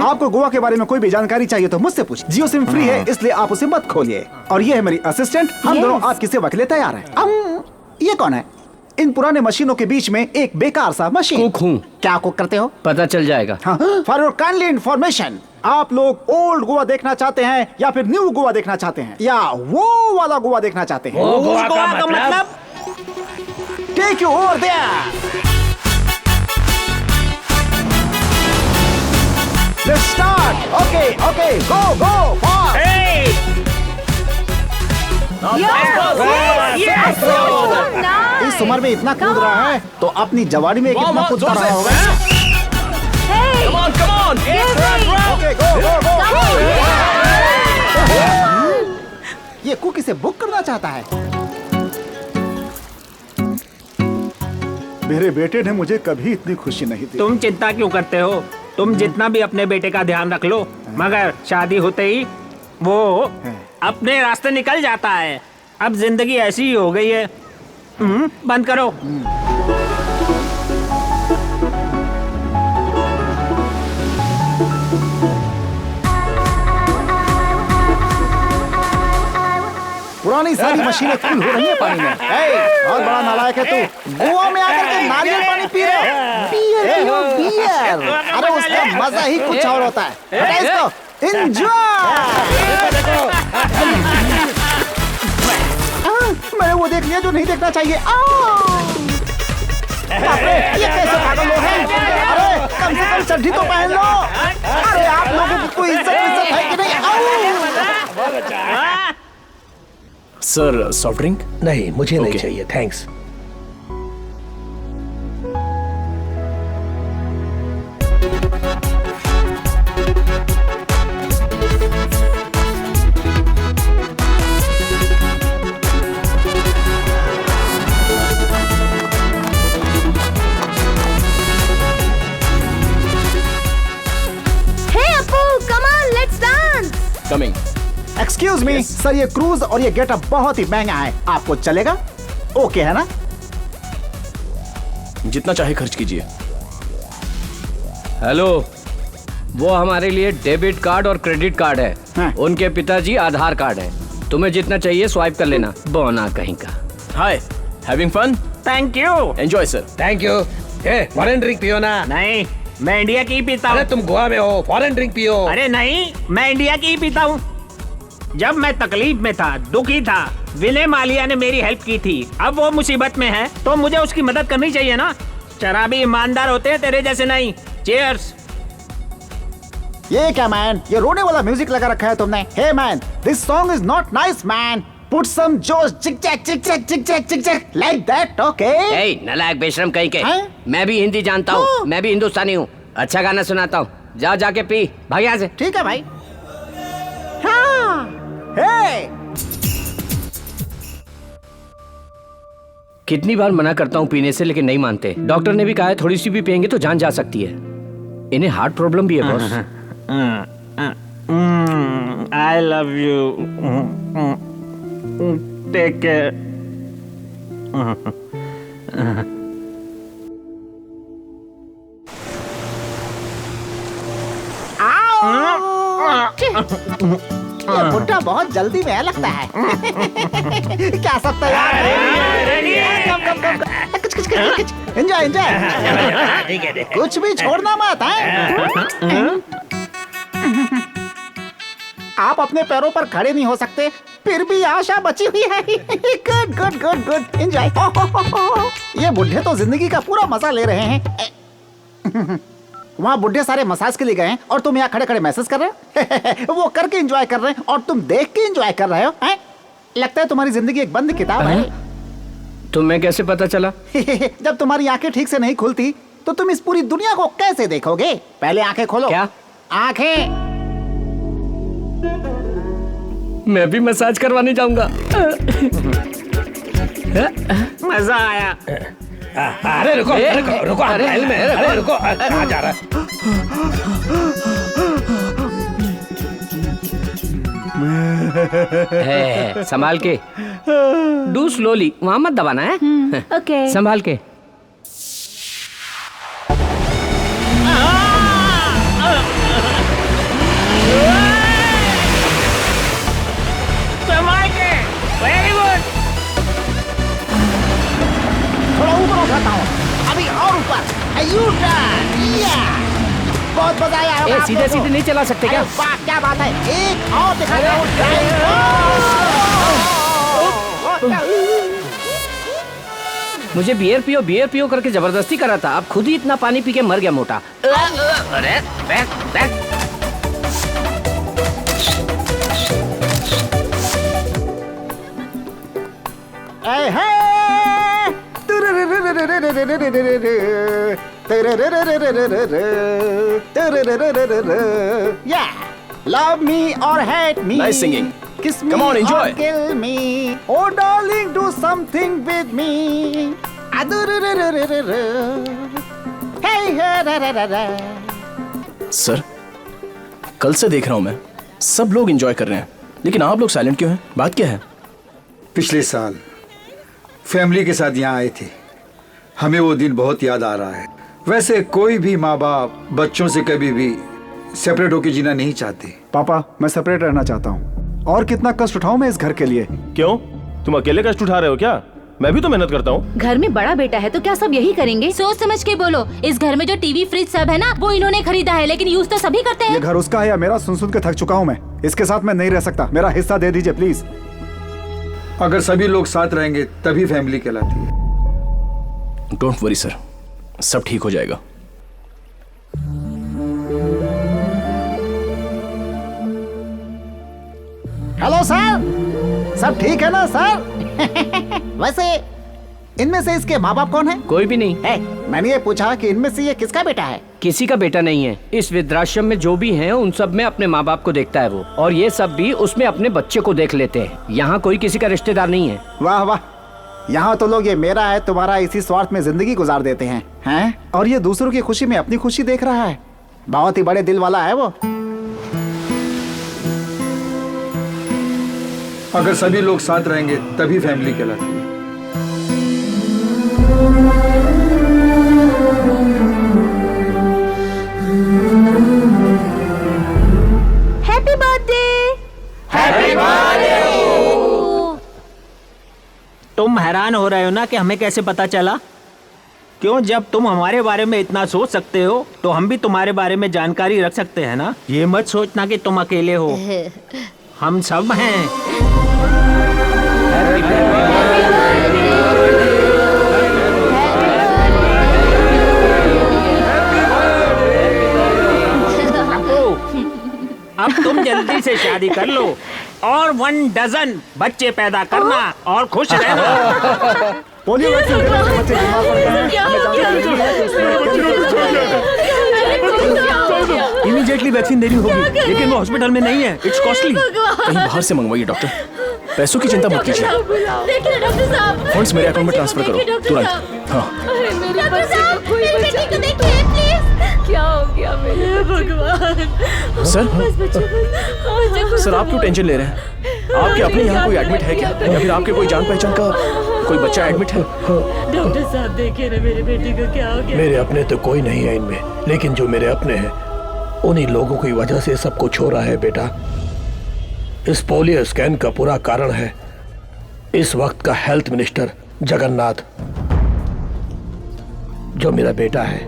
आपको गोवा के बारे में कोई भी जानकारी चाहिए तो मुझसे पूछिए। जियो सिम फ्री है, इसलिए आप उसे मत खोलिए। और ये है मेरी असिस्टेंट, हम दोनों आपकी सेवा के लिए तैयार हैं। ये कौन है? इन पुराने मशीनों के बीच में एक बेकार सा मशीन। कुक हूँ। क्या कुक करते हो? पता चल जाएगा। फॉर योर काइंडली इन्फॉर्मेशन, आप लोग ओल्ड गोवा देखना चाहते हैं या फिर न्यू गोवा देखना चाहते हैं या वो वाला गोवा देखना चाहते हैं? वो गोवा का मतलब? Take you over there. Let's start. Okay, go fast. इस उम्र में इतना कूद रहा है तो अपनी जवानी में कितना कूदता रहा होगा। Come on! Okay, go! ये कुकी से बुक करना चाहता है। मेरे बेटे ने मुझे कभी इतनी खुशी नहीं दी। तुम चिंता क्यों करते हो? तुम जितना भी अपने बेटे का ध्यान रख लो, मगर शादी होते ही वो अपने रास्ते निकल जाता है। अब जिंदगी ऐसी ही हो गई है। बंद करो। पुरानी सारी मशीनें फुल हो रही है पानी में। बहुत बड़ा नालायक है तू। गोवा में आकर के नारियल पानी पी रहे हो। बियर। अरे उसका मजा ही कुछ और होता है। हटा इसको। एंजॉय। मैंने वो देख लिया जो नहीं देखना चाहिए। ये कैसे पागल लोग हैं? अरे कम से कम चड्ढी तो पहन लो। अरे आप लोगों की कोई इज्जत है कि नहीं? Sir soft drink? नहीं, मुझे नहीं चाहिए, thanks. Coming. Excuse me sir, ये क्रूज और ये गेटअप बहुत ही महंगा है, आपको चलेगा? ओके है ना? जितना चाहे खर्च कीजिए। हेलो, वो हमारे लिए डेबिट कार्ड और क्रेडिट कार्ड है। हाँ। उनके पिताजी आधार कार्ड है। तुम्हें जितना चाहिए स्वाइप कर लेना। बोना कहीं का। Hi, having fun? Thank you. Enjoy sir. Thank you. Foreign drink पियो ना। नहीं, मैं इंडिया की ही पीता हूँ। अरे तुम गोवा में हो, फॉरेन ड्रिंक पियो। अरे नहीं, मैं इंडिया की ही पीता हूँ। जब मैं तकलीफ में था, दुखी था, विनय मालिया ने मेरी हेल्प की थी। अब वो मुसीबत में है तो मुझे उसकी मदद करनी चाहिए ना। शराबी ईमानदार होते हैं, तेरे जैसे नहीं। चीयर्स। ये क्या मैन, ये रोने वाला म्यूजिक लगा रखा है तुमने। Hey man, this song is not nice man. Put some जोश, चिक चैक चिक चैक चिक चैक चिक चैक लाइक दैट। ओके? ए नालायक बेशरम कहीं के। मैं भी हिंदी जानता हूँ, मैं भी हिंदुस्तानी हूँ। अच्छा गाना सुनाता हूँ, जा जाके पी, भाग यहाँ से। ठीक है भाई। हाँ। हे। कितनी बार मना करता हूँ पीने से, लेकिन नहीं मानते। डॉक्टर ने भी कहा है थोड़ी सी भी पियेंगे तो जान जा सकती है। इन्हें हार्ट प्रॉब्लम भी है boss. I love you. Take care. ये बुड्ढा बहुत जल्दी में लगता है। क्या सब तैयार है? Enjoy enjoy. कुछ भी छोड़ना मत है। आप अपने पैरों पर खड़े नहीं हो सकते, फिर भी आशा बची हुई है। Good good good good. Enjoy. ये बुड्ढे तो जिंदगी का पूरा मजा ले रहे हैं। वहाँ बुढ़े सारे मसाज के लिए गए हैं और तुम यहाँ खड़े खड़े मैसेज कर रहे हो। वो करके एंजॉय कर रहे हैं और तुम देख के एंजॉय कर रहे हो। लगता है तुम्हारी जिंदगी एक बंद किताब है। तुम्हें कैसे पता चला? जब तुम्हारी आंखें ठीक से नहीं खुलती तो तुम इस पूरी दुनिया को कैसे देखोगे? पहले आंखें खोलो। क्या? आंखें। मैं भी मसाज करवाने जाऊंगा। मजा आया। अरे रुको रुको रुको, महल में। अरे रुको, कहाँ जा रहा है? संभाल के। डू स्लोली, वहां मत दबाना है। ओके। संभाल के। संभाल के। Very good. थोड़ा ऊपर उठाता हूँ, अभी और ऊपर। बहुत मजा आया। सीधे सीधे नहीं चला सकते क्या? वाह क्या बात है। एक और दिखाता हूँ। मुझे बियर पियो करके जबरदस्ती करा था। अब खुद ही इतना पानी पी के मर गया मोटा। अरे back back. Yeah, love me or hate me. Nice singing. Kiss me Come on, enjoy. or kill me. Oh darling, do something with me. Hey, hey, da, da, da, da. Sir, कल से देख रहा हूं मैं, सब लोग एंजॉय कर रहे हैं, लेकिन आप लोग साइलेंट क्यों हैं? बात क्या है? पिछले साल फैमिली के साथ यहाँ आए थे, हमें वो दिन बहुत याद आ रहा है। वैसे कोई भी माँ बाप बच्चों से कभी भी सेपरेट होकर जीना नहीं चाहते। पापा, मैं सेपरेट रहना चाहता हूँ। और कितना कष्ट उठाऊं मैं इस घर के लिए। क्यों, तुम अकेले कष्ट उठा रहे हो क्या? मैं भी तो मेहनत करता हूँ। घर में बड़ा बेटा है तो क्या सब यही करेंगे? सोच समझ के बोलो। इस घर में जो टीवी फ्रिज सब है ना, वो इन्होंने खरीदा है, लेकिन यूज तो सभी करते हैं। ये घर उसका है या मेरा? सुन सुन के थक चुका हूँ मैं। इसके साथ मैं नहीं रह सकता। मेरा हिस्सा दे दीजिए प्लीज। अगर सभी लोग साथ रहेंगे तभी फैमिली कहलाती है। डोंट वरी सर, सब ठीक हो जाएगा। हेलो सर, सब ठीक है ना सर? वैसे इनमें से इसके माँ बाप कौन है? कोई भी नहीं है। मैंने ये पूछा कि इनमें से ये किसका बेटा है? किसी का बेटा नहीं है। इस वृद्धाश्रम में जो भी हैं, उन सब में अपने माँ बाप को देखता है वो, और ये सब भी उसमें अपने बच्चे को देख लेते हैं। यहाँ कोई किसी का रिश्तेदार नहीं है। वाह वाह, यहाँ तो लोग ये मेरा है तुम्हारा इसी स्वार्थ में जिंदगी गुजार देते हैं, हैं? और ये दूसरों की खुशी में अपनी खुशी देख रहा है। बहुत ही बड़े दिल वाला है वो। अगर सभी लोग साथ रहेंगे तभी फैमिली कहलाती है। Happy birthday. Happy birthday. तुम हैरान हो रहे हो ना कि हमें कैसे पता चला? क्यों, जब तुम हमारे बारे में इतना सोच सकते हो तो हम भी तुम्हारे बारे में जानकारी रख सकते हैं ना। ये मत सोचना कि तुम अकेले हो, हम सब हैं। अब तुम जल्दी से शादी कर लो और 1 डजन बच्चे पैदा करना और खुश रहना। पोलियो वैक्सीन देना से बच्चे बीमार पड़ गए हैं। इमीडिएटली वैक्सीन देनी होगी, लेकिन वो हॉस्पिटल में नहीं है। It's costly. कहीं बाहर से मंगवाइए डॉक्टर। पैसों की चिंता मत कीजिए, देखिए डॉक्टर साहब, फंड्स मेरे अकाउंट में ट्रांसफर करो तुरंत। हाँ डॉक्टर साहब, मेरी बेटी को देखिए प्लीज। क्या हो गया मेरे भगवान? सर आप क्यों टेंशन ले रहे हैं? आपके अपने यहाँ कोई एडमिट है क्या, या फिर आपके कोई जान पहचान का कोई बच्चा एडमिट है? डॉक्टर साहब देखिए ना, मेरे बेटी को क्या हो गया? मेरे अपने तो कोई नहीं है इनमें, लेकिन जो मेरे अपने हैं उन्हीं लोगों की वजह से सब कुछ हो रहा है बेटा। इस पोलियो स्कैन का पूरा कारण है इस वक्त का हेल्थ मिनिस्टर जगन्नाथ, जो मेरा बेटा है।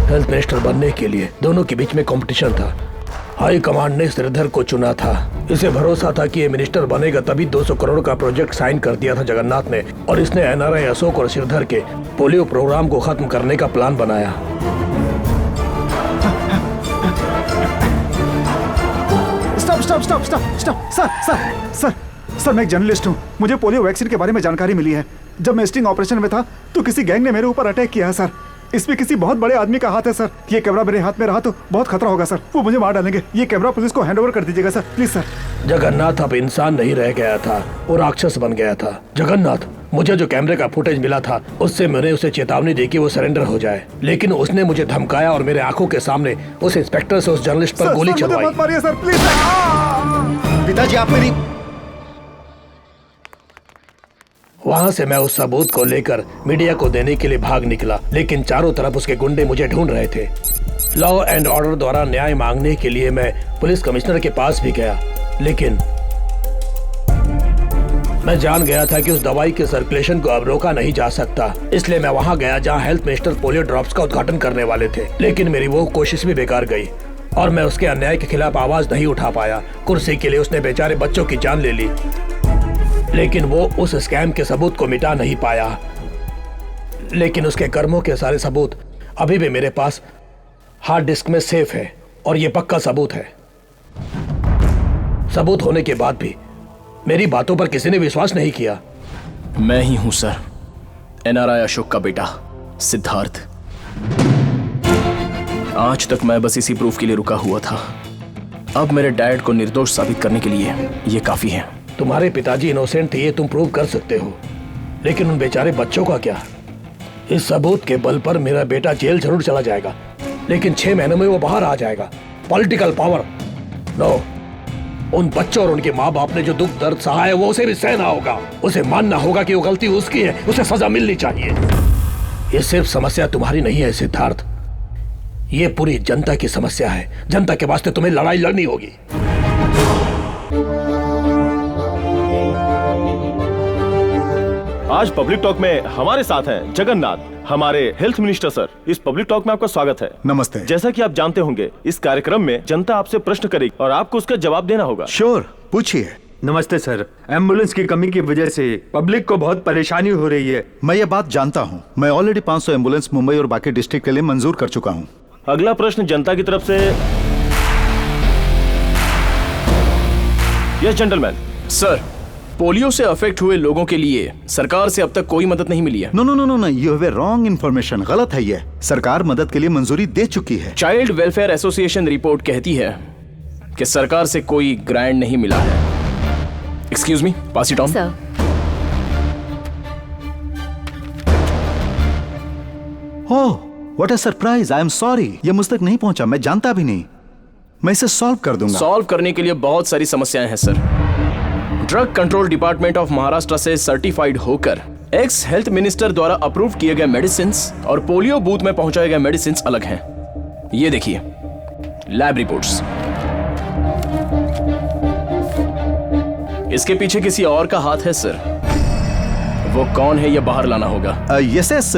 हेल्थ मिनिस्टर बनने के लिए दोनों के बीच में कंपटीशन था। हाई कमांड ने श्रीधर को चुना था। इसे भरोसा था कि ये मिनिस्टर बनेगा, तभी 200 करोड़ का प्रोजेक्ट साइन कर दिया था जगन्नाथ ने, और इसने एनआरआई अशोक और श्रीधर के पोलियो प्रोग्राम को खत्म करने का प्लान बनाया। स्टॉप सर, मैं एक जर्नलिस्ट हूँ। मुझे पोलियो वैक्सीन के बारे में जानकारी मिली है। जब मैं स्टिंग ऑपरेशन में था तो किसी गैंग ने मेरे ऊपर अटैक किया है सर। इसमें किसी बहुत बड़े आदमी का हाथ है सर। ये कैमरा मेरे हाथ में रहा तो बहुत खतरा होगा सर, वो मुझे मार डालेंगे। ये कैमरा पुलिस को हैंड ओवर कर दीजिएगा सर, प्लीज सर। जगन्नाथ अब इंसान नहीं रह गया था, वो राक्षस बन गया था। जगन्नाथ, मुझे जो कैमरे का फुटेज मिला था उससे मैंने उसे चेतावनी दी कि वो सरेंडर हो जाए, लेकिन उसने मुझे धमकाया और मेरे आंखों के सामने उस इंस्पेक्टर से उस जर्नलिस्ट पर गोली चलवाई। पिताजी आप मेरी। वहाँ से मैं उस सबूत को लेकर मीडिया को देने के लिए भाग निकला, लेकिन चारों तरफ उसके गुंडे मुझे ढूंढ रहे थे। लॉ एंड ऑर्डर द्वारा न्याय मांगने के लिए मैं पुलिस कमिश्नर के पास भी गया, लेकिन मैं जान गया था कि उस दवाई के सर्कुलेशन को अब रोका नहीं जा सकता। इसलिए मैं वहां गया जहां हेल्थ मिनिस्टर पोलियो ड्रॉप्स का उद्घाटन करने वाले थे, लेकिन मेरी वो कोशिश भी बेकार गई और मैं उसके अन्याय के खिलाफ आवाज नहीं उठा पाया। कुर्सी के लिए उसने बेचारे बच्चों की जान ले ली, लेकिन वो उस स्कैम के सबूत को मिटा नहीं पाया। लेकिन उसके कर्मों के सारे सबूत अभी भी मेरे पास हार्ड डिस्क में सेफ है, और ये पक्का सबूत है। सबूत होने के बाद भी मेरी बातों पर किसी ने विश्वास नहीं किया। मैं ही हूं सर, एनआरआई अशोक का बेटा सिद्धार्थ। आज तक मैं बस इसी प्रूफ के लिए रुका हुआ था। अब मेरे डैड को निर्दोष साबित करने के लिए ये काफी है। तुम्हारे पिताजी इनोसेंट थे, ये तुम प्रूव कर सकते हो, लेकिन उन बेचारे बच्चों का क्या? इस सबूत के बल पर मेरा बेटा जेल जरूर चला जाएगा, लेकिन 6 महीनों में वो बाहर आ जाएगा। Political power no. उन बच्चों और उनके माँ बाप ने जो दुख दर्द सहा है वो उसे भी सहना होगा। उसे मानना होगा कि वो गलती उसकी है, उसे सजा मिलनी चाहिए। ये सिर्फ समस्या तुम्हारी नहीं है सिद्धार्थ, ये पूरी जनता की समस्या है। जनता के वास्ते तुम्हें लड़ाई लड़नी होगी। आज पब्लिक टॉक में हमारे साथ हैं जगन्नाथ, हमारे हेल्थ मिनिस्टर सर। इस पब्लिक टॉक में आपका स्वागत है। नमस्ते। जैसा कि आप जानते होंगे, इस कार्यक्रम में जनता आपसे प्रश्न करेगी और आपको उसका जवाब देना होगा। श्योर, पूछिए। नमस्ते सर, एम्बुलेंस की कमी की वजह से पब्लिक को बहुत परेशानी हो रही है। मैं ये बात जानता हूँ। मैं ऑलरेडी 500 एम्बुलेंस मुंबई और बाकी डिस्ट्रिक्ट के लिए मंजूर कर चुका हूँ। अगला प्रश्न जनता की तरफ से। Yes gentleman. सर, पोलियो से अफेक्ट हुए लोगों के लिए सरकार से अब तक कोई मदद नहीं मिली है। No no no no no, you have a wrong information. गलत है ये। सरकार मदद के लिए मंजूरी दे चुकी है। चाइल्ड वेलफेयर एसोसिएशन रिपोर्ट कहती है कि सरकार से कोई ग्रांट नहीं मिला है। Excuse me, pass it on. Sir, oh, what a surprise. I am sorry, ये मुझ तक नहीं पहुंचा। मैं जानता भी नहीं। मैं इसे सॉल्व कर दूंगा। सॉल्व करने के लिए बहुत सारी समस्याएं हैं sir. Drug control department of Maharashtra से सर्टिफाइड होकर एक्स हेल्थ मिनिस्टर द्वारा अप्रूव किए गए मेडिसिन और पोलियो बूथ में पहुंचाए गए मेडिसिन अलग हैं। ये देखिए, लैब रिपोर्ट्स। इसके पीछे किसी और का हाथ है सर। वो कौन है ये बाहर लाना होगा। यस यस,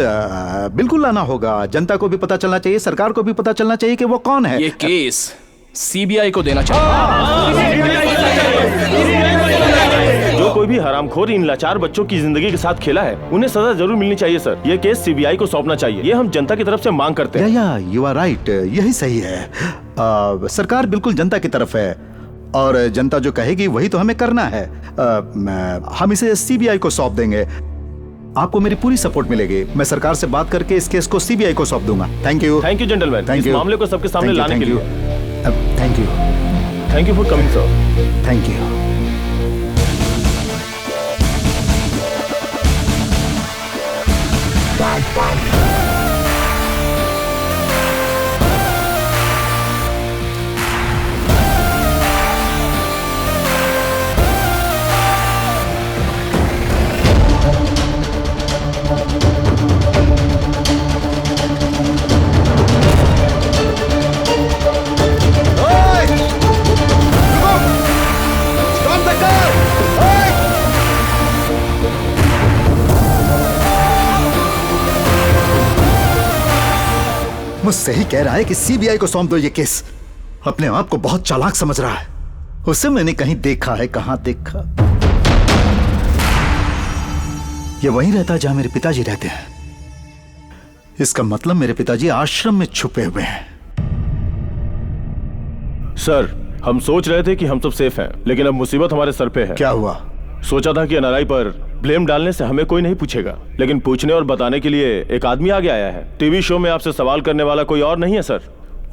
बिल्कुल लाना होगा। जनता को भी पता चलना चाहिए, सरकार को भी पता चलना चाहिए कि वो कौन है। ये केस सीबीआई को देना चाहिए। जो कोई भी हरामखोर इन लाचार बच्चों की जिंदगी के साथ खेला है, उन्हें सजा जरूर मिलनी चाहिए सर। ये केस सीबीआई को सौंपना चाहिए। ये हम जनता की तरफ से मांग करते हैं। या यू आर राइट, यही सही है। सरकार बिल्कुल जनता की तरफ है और जनता जो कहेगी वही तो हमें करना है। हम इसे सीबीआई को सौंप देंगे। आपको मेरी पूरी सपोर्ट मिलेगी। मैं सरकार से बात करके इस केस को सीबीआई को सौंप दूंगा। Thank you. Thank you gentleman, thank इस यू मामले को सबके सामने लाने के लिए। Thank you. Thank you for coming sir. Thank you. मुझसे ही कह रहा है कि सीबीआई को सौंप दो ये केस। अपने आप को बहुत चालाक समझ रहा है। उसे मैंने कहीं देखा है। कहां देखा? ये वहीं रहता है जहां मेरे पिताजी रहते हैं। इसका मतलब मेरे पिताजी आश्रम में छुपे हुए हैं। सर, हम सोच रहे थे कि हम सब सेफ हैं, लेकिन अब मुसीबत हमारे सर पे है। क्या हुआ? सोचा था कि एनआरआई पर ब्लेम डालने से हमें कोई नहीं पूछेगा, लेकिन पूछने और बताने के लिए एक आदमी आगे आया है। टीवी शो में आपसे सवाल करने वाला कोई और नहीं है सर,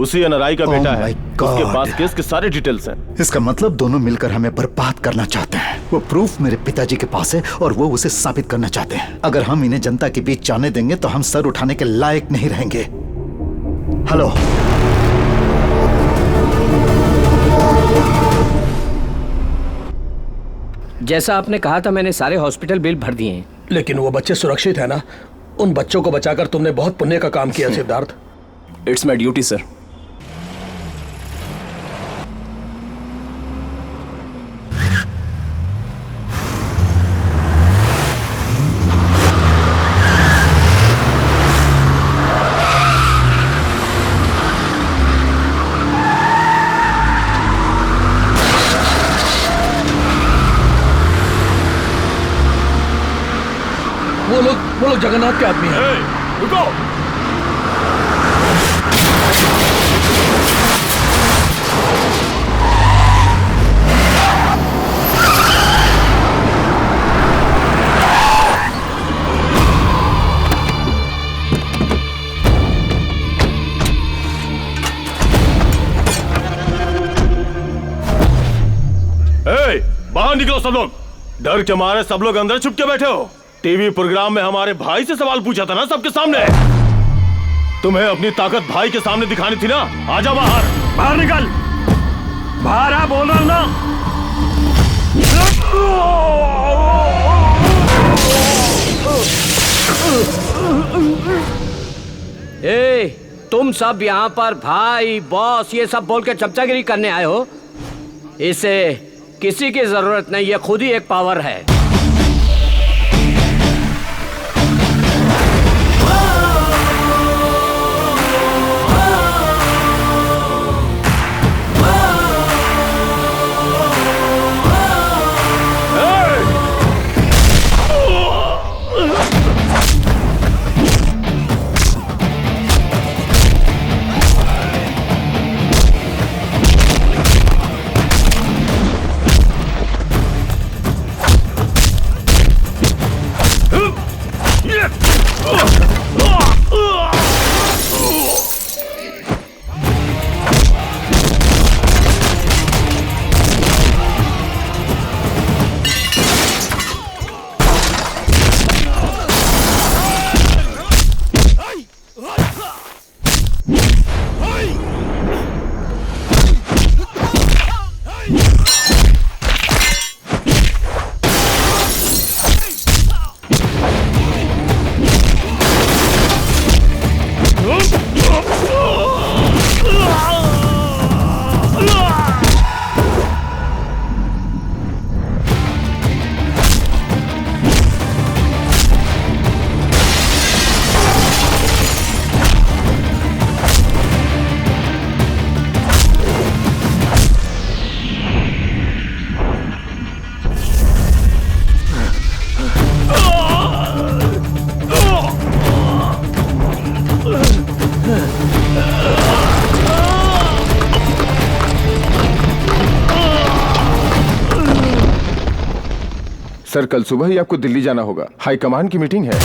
उसी एनआरआई का बेटा है। उसके पास केस के सारे डिटेल्स हैं। इसका मतलब दोनों मिलकर हमें बर्बाद करना चाहते हैं। वो प्रूफ मेरे पिताजी के पास है और वो उसे साबित करना चाहते हैं। अगर हम इन्हें जनता के बीच जाने देंगे तो हम सर उठाने के लायक नहीं रहेंगे। हेलो, जैसा आपने कहा था, मैंने सारे हॉस्पिटल बिल भर दिए हैं। लेकिन वो बच्चे सुरक्षित है ना? उन बच्चों को बचाकर तुमने बहुत पुण्य का काम किया Siddharth. It's my duty sir. वो लोग जगन्नाथ के आदमी हैं। रुको। हो सब लोग? डर के मारे सब लोग अंदर छुप के बैठे हो। टीवी प्रोग्राम में हमारे भाई से सवाल पूछा था ना सबके सामने। तुम्हें अपनी ताकत भाई के सामने दिखानी थी ना। आजा बाहर। बाहर निकल। बाहर आ, बोल रहा हूं ना। ए, तुम सब यहाँ पर भाई बॉस ये सब बोल के चमचागिरी करने आए हो? इसे किसी की जरूरत नहीं, ये खुद ही एक पावर है। सर कल सुबह ही आपको दिल्ली जाना होगा, हाई कमान की मीटिंग है।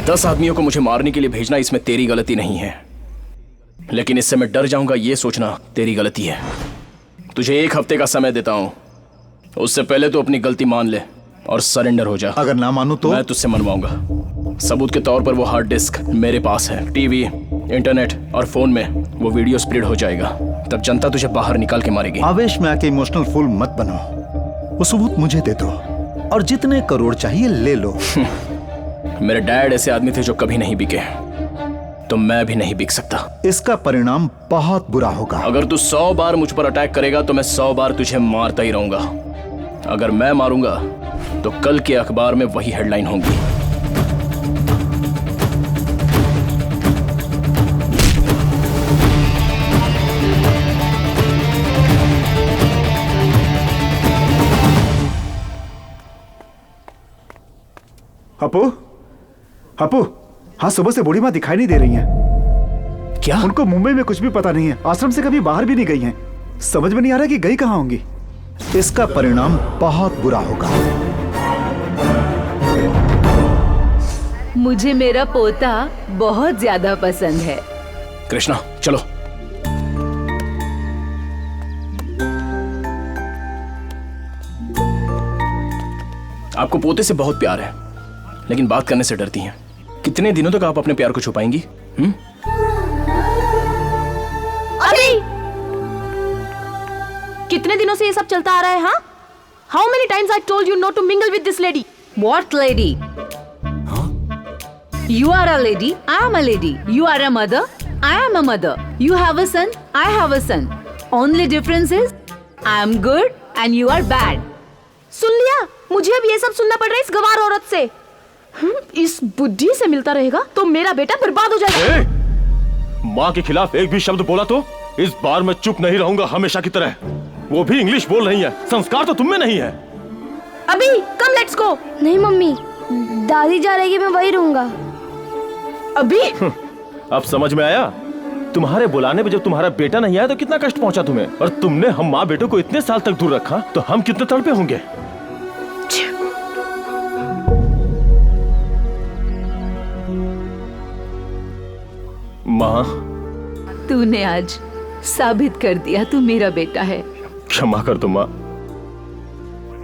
दस आदमियों को मुझे मारने के लिए भेजना इसमें तेरी गलती नहीं है, लेकिन इससे मैं डर जाऊंगा ये सोचना तेरी गलती है। तुझे 1 हफ्ते का समय देता हूं, उससे पहले तो अपनी गलती मान ले और सरेंडर हो जा। अगर ना मानू तो? मैं तुझसे मनवाऊंगा। सबूत के तौर पर वो हार्ड डिस्क मेरे पास है, टीवी, इंटरनेट और फोन में वो वीडियो स्प्रेड हो जाएगा। तब जनता तुझे बाहर निकाल के मारेगी। आवेश में आके इमोशनल फूल मत बनो, वो सबूत मुझे दे दो और जितने करोड़ चाहिए ले लो। मेरे डैड ऐसे आदमी थे जो कभी नहीं बिके, तो मैं भी नहीं बिक सकता। इसका परिणाम बहुत बुरा होगा। अगर तू 100 बार मुझ पर अटैक करेगा तो मैं 100 बार तुझे मारता ही रहूंगा। अगर मैं मारूंगा तो कल के अखबार में वही हेडलाइन होगी। अपू, अपू, हाँ सुबह से बूढ़ी माँ दिखाई नहीं दे रही हैं। क्या? उनको मुंबई में कुछ भी पता नहीं है, आश्रम से कभी बाहर भी नहीं गई हैं। समझ में नहीं आ रहा कि गई कहाँ होंगी। इसका परिणाम बहुत बुरा होगा। मुझे मेरा पोता बहुत ज्यादा पसंद है। कृष्णा चलो। आपको पोते से बहुत प्यार है, लेकिन बात करने से डरती हैं। कितने दिनों तक आप अपने प्यार को छुपाएंगी? अरे कितने दिनों से ये सब चलता आ रहा है? हाँ, how many times I told you not to mingle with this lady? What lady? You are a lady, I am a lady. You are a mother, I am a mother. You have a son, I have a son. Only difference is I am good and you are bad. सुन लिया? मुझे अब ये सब सुनना पड़ रहा है इस गवार औरत से। इस बुद्धि से मिलता रहेगा तो मेरा बेटा बर्बाद हो जाएगा। माँ के खिलाफ एक भी शब्द बोला तो इस बार मैं चुप नहीं रहूंगा हमेशा की तरह। वो भी इंग्लिश बोल रही है, संस्कार तो तुम में नहीं है। अभी कम, लेट्स गो। नहीं मम्मी, दादी जा रही है, मैं वही रहूंगा। अभी अब समझ में आया? तुम्हारे बुलाने पे जब तुम्हारा बेटा नहीं आया तो कितना कष्ट पहुंचा तुम्हें, और तुमने हम माँ बेटों को इतने साल तक दूर रखा तो हम कितने तड़पे होंगे। माँ, तूने आज साबित कर दिया तू मेरा बेटा है। क्षमा कर दो माँ,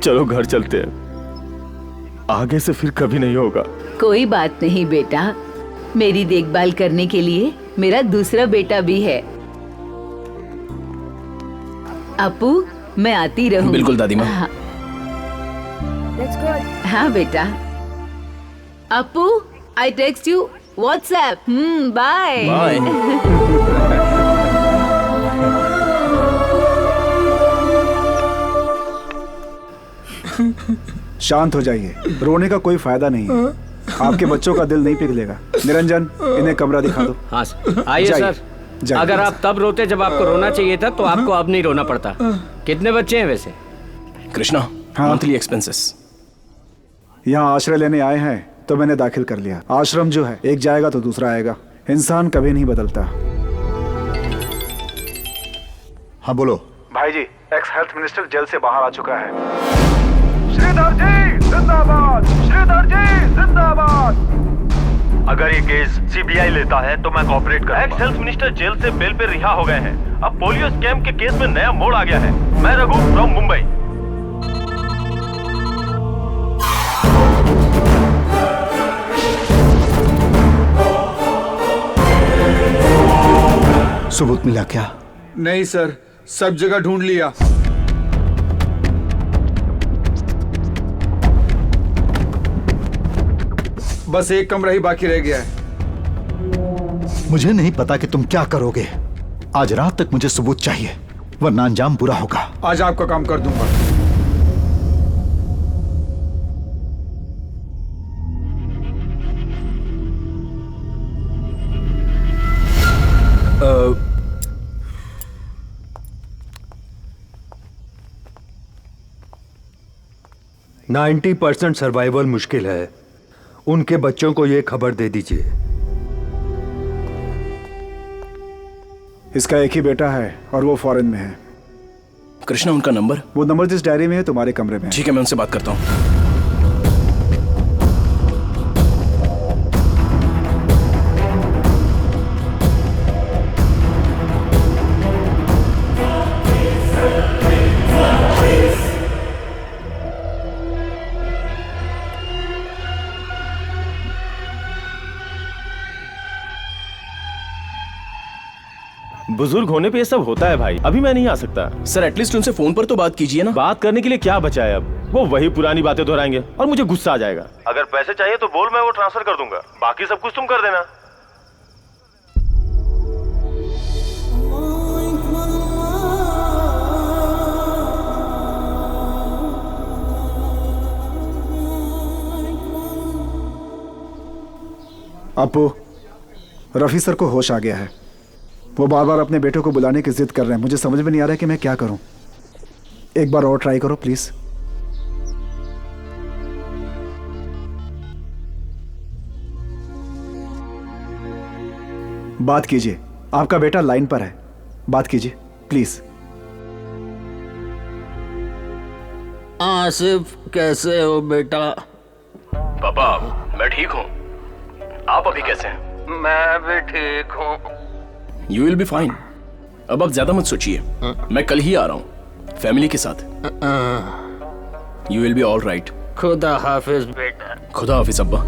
चलो घर चलते हैं, आगे से फिर कभी नहीं होगा। कोई बात नहीं बेटा, मेरी देखभाल करने के लिए मेरा दूसरा बेटा भी है। अपू, मैं आती रहूं। बिल्कुल दादी माँ। हाँ। हाँ बेटा। Apu, I text you WhatsApp. Bye bye. शांत हो जाइए, रोने का कोई फायदा नहीं है। आपके बच्चों का दिल नहीं पिघलेगा। निरंजन, इन्हें कमरा दिखा दो। हाँ आइए सर। अगर आप तब रोते जब आपको रोना चाहिए था तो आपको अब नहीं रोना पड़ता। कितने बच्चे हैं वैसे? Krishna, monthly expenses. यहाँ आश्रय लेने आए हैं तो मैंने दाखिल कर लिया। आश्रम जो है एक जाएगा तो दूसरा आएगा, इंसान कभी नहीं बदलता। हाँ बोलो। भाई जी, एक्स हेल्थ मिनिस्टर जेल से बाहर आ चुका है। श्रीधर जी जिंदाबाद, श्रीधर जी जिंदाबाद। अगर ये केस सीबीआई लेता है तो मैं कोऑपरेट करूंगा। एक्स हेल्थ मिनिस्टर जेल से बेल पे रिहा हो गए हैं। अब पोलियो स्कैम के केस में नया मोड़ आ गया है। मैं रघु फ्रॉम मुंबई। सबूत मिला क्या? नहीं सर, सब जगह ढूंढ लिया। बस एक कमरा ही बाकी रह गया है। मुझे नहीं पता कि तुम क्या करोगे। आज रात तक मुझे सबूत चाहिए, वरना अंजाम बुरा होगा। आज आपका काम कर दूंगा। अ 90% सर्वाइवल मुश्किल है। उनके बच्चों को ये खबर दे दीजिए। इसका एक ही बेटा है और वो फॉरेन में है। कृष्णा, उनका नंबर? वो नंबर जिस डायरी में है तुम्हारे कमरे में। ठीक है, मैं उनसे बात करता हूँ। बुजुर्ग होने पे ये सब होता है भाई। अभी मैं नहीं आ सकता। सर, एटलीस्ट उनसे फोन पर तो बात कीजिए ना। बात करने के लिए क्या बचा है अब? वो वही पुरानी बातें दोहराएंगे और मुझे गुस्सा आ जाएगा। अगर पैसे चाहिए तो बोल, मैं वो ट्रांसफर कर दूंगा। बाकी सब कुछ तुम कर देना। अपू, रफी सर को होश आ गया है। वो बार बार अपने बेटे को बुलाने की जिद कर रहे हैं। मुझे समझ में नहीं आ रहा है कि मैं क्या करूं। एक बार और ट्राई करो प्लीज। बात कीजिए, आपका बेटा लाइन पर है। बात कीजिए प्लीज। आसिफ, कैसे हो बेटा? पापा, मैं ठीक हूँ। आप अभी कैसे हैं? मैं भी ठीक हूँ। You will be fine. अब आप ज्यादा मत सोचिए। मैं कल ही आ रहा हूँ फैमिली के साथ। You will be all right. खुदा हाफिज बेटा। खुदा हाफिज अब्बा।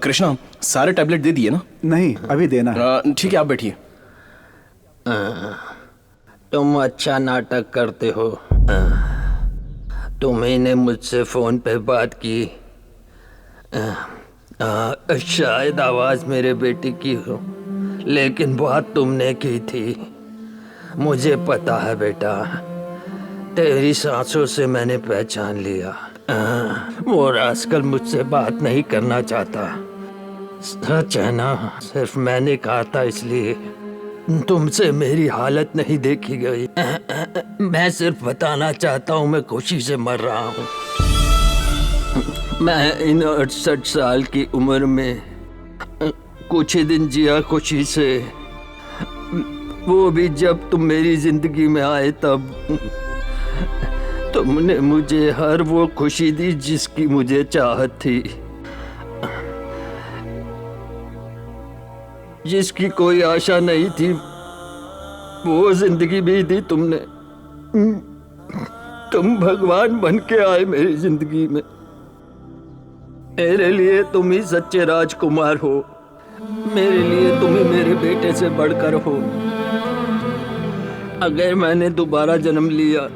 कृष्णा, सारे टैबलेट दे दिए ना? नहीं, अभी देना है। ठीक है, आप बैठिए। तुम अच्छा नाटक करते हो। तुम्ही ने मुझसे फोन पे बात की। शायद आवाज मेरे बेटे की हो, लेकिन बात तुमने की थी। मुझे पता है बेटा, तेरी सांसों से मैंने पहचान लिया। वो रास्कल मुझसे बात नहीं करना चाहता। सच है ना? सिर्फ मैंने कहा था इसलिए तुमसे मेरी हालत नहीं देखी गई। मैं सिर्फ बताना चाहता हूँ मैं खुशी से मर रहा हूँ। मैं इन 68 साल की उम्र में कुछ ही दिन जिया खुशी से, वो भी जब तुम मेरी जिंदगी में आए तब। तुमने मुझे हर वो खुशी दी जिसकी मुझे चाहत थी, जिसकी कोई आशा नहीं थी, वो जिंदगी भी दी तुमने। तुम भगवान बन के आए मेरी जिंदगी में। मेरे लिए तुम ही सच्चे राजकुमार हो, मेरे लिए तुम ही मेरे बेटे से बढ़कर हो। अगर मैंने दोबारा जन्म लिया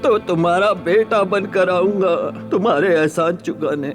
तो तुम्हारा बेटा बनकर आऊंगा तुम्हारे एहसान चुकाने।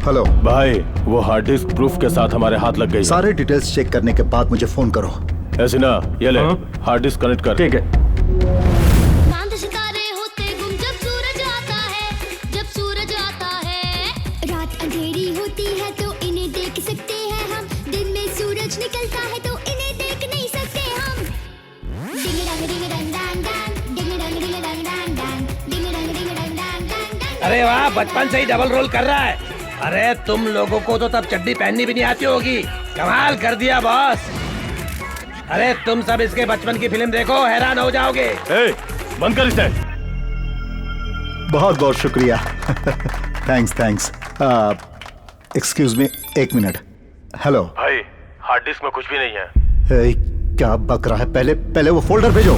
हेलो भाई, वो हार्ड डिस्क प्रूफ के साथ हमारे हाथ लग गई। सारे डिटेल्स चेक करने के बाद मुझे फोन करो। ऐसे ना, ये ले हार्ड डिस्क कनेक्ट कर। ठीक है। चांद सितारे होते गुम जब सूरज आता है, जब सूरज आता है। रात अंधेरी होती है तो इन्हें देख सकते हैं हम, दिन में सूरज निकलता है तो इन्हें देख नहीं सकते हम। डिंग डंग डिंग डंग डंग डंग, डिंग डंग डिंग डंग डंग डंग, डिंग डंग डिंग डंग डंग डंग। अरे वाह, बचपन से ही डबल रोल कर रहा है। अरे तुम लोगों को तो तब चड्डी पहननी भी नहीं आती होगी। कमाल कर दिया बॉस। अरे तुम सब इसके बचपन की फिल्म देखो, हैरान हो जाओगे। बंद कर इसे। बहुत बहुत शुक्रिया। Thanks thanks. एक्सक्यूज मी, एक मिनट। हेलो भाई, हार्ड डिस्क में कुछ भी नहीं है। क्या बक रहा है? पहले वो फोल्डर भेजो।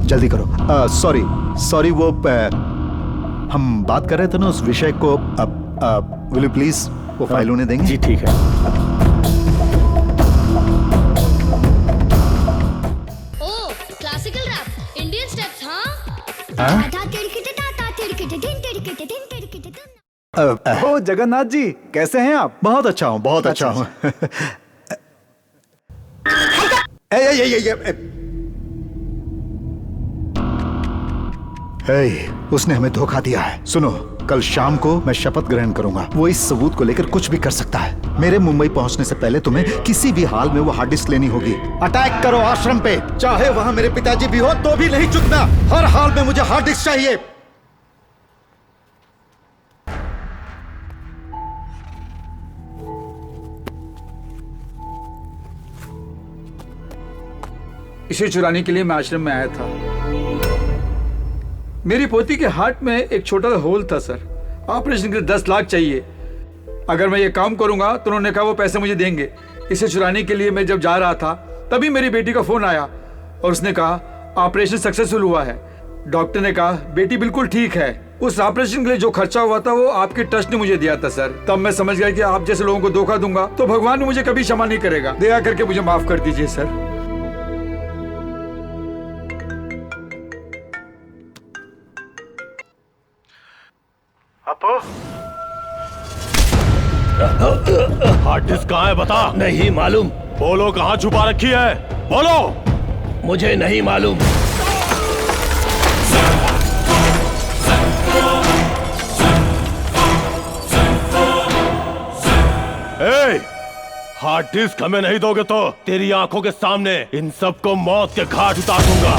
जल्दी करो। सॉरी वो हम बात कर रहे थे ना उस विषय को। विल यू प्लीज वो फाइल उन्हें देंगे? जी ठीक है। ओ, क्लासिकल रैप, इंडियन स्टेप्स, हाँ? ओ जगन्नाथ जी, कैसे हैं आप? बहुत अच्छा हूँ, बहुत अच्छा हूँ। उसने हमें धोखा दिया है। सुनो, कल शाम को मैं शपथ ग्रहण करूंगा। वो इस सबूत को लेकर कुछ भी कर सकता है। मेरे मुंबई पहुंचने से पहले तुम्हें किसी भी हाल में वो हार्ड डिस्क लेनी होगी। अटैक करो आश्रम पे, चाहे वहां मेरे पिताजी भी हो तो भी नहीं चुकना। हर हाल में मुझे हार्ड डिस्क चाहिए। इसे चुराने के लिए मैं आश्रम में आया था। मेरी पोती के हार्ट में एक छोटा सा होल था सर। ऑपरेशन के लिए 10 लाख चाहिए। अगर मैं ये काम करूंगा तो उन्होंने कहा वो पैसे मुझे देंगे। इसे चुराने के लिए मैं जब जा रहा था तभी मेरी बेटी का फोन आया और उसने कहा ऑपरेशन सक्सेसफुल हुआ है। डॉक्टर ने कहा बेटी बिल्कुल ठीक है। उस ऑपरेशन के लिए जो खर्चा हुआ था वो आपके ट्रस्ट ने मुझे दिया था सर। तब मैं समझ गया कि आप जैसे लोगों को धोखा दूंगा तो भगवान मुझे कभी क्षमा नहीं करेगा। दया करके मुझे माफ कर दीजिए सर। हार्ड डिस्क कहाँ है बता। नहीं मालूम। बोलो कहाँ छुपा रखी है, बोलो। मुझे नहीं मालूम। हार्ड डिस्क हमें नहीं दोगे तो तेरी आंखों के सामने इन सबको मौत के घाट उतार दूंगा।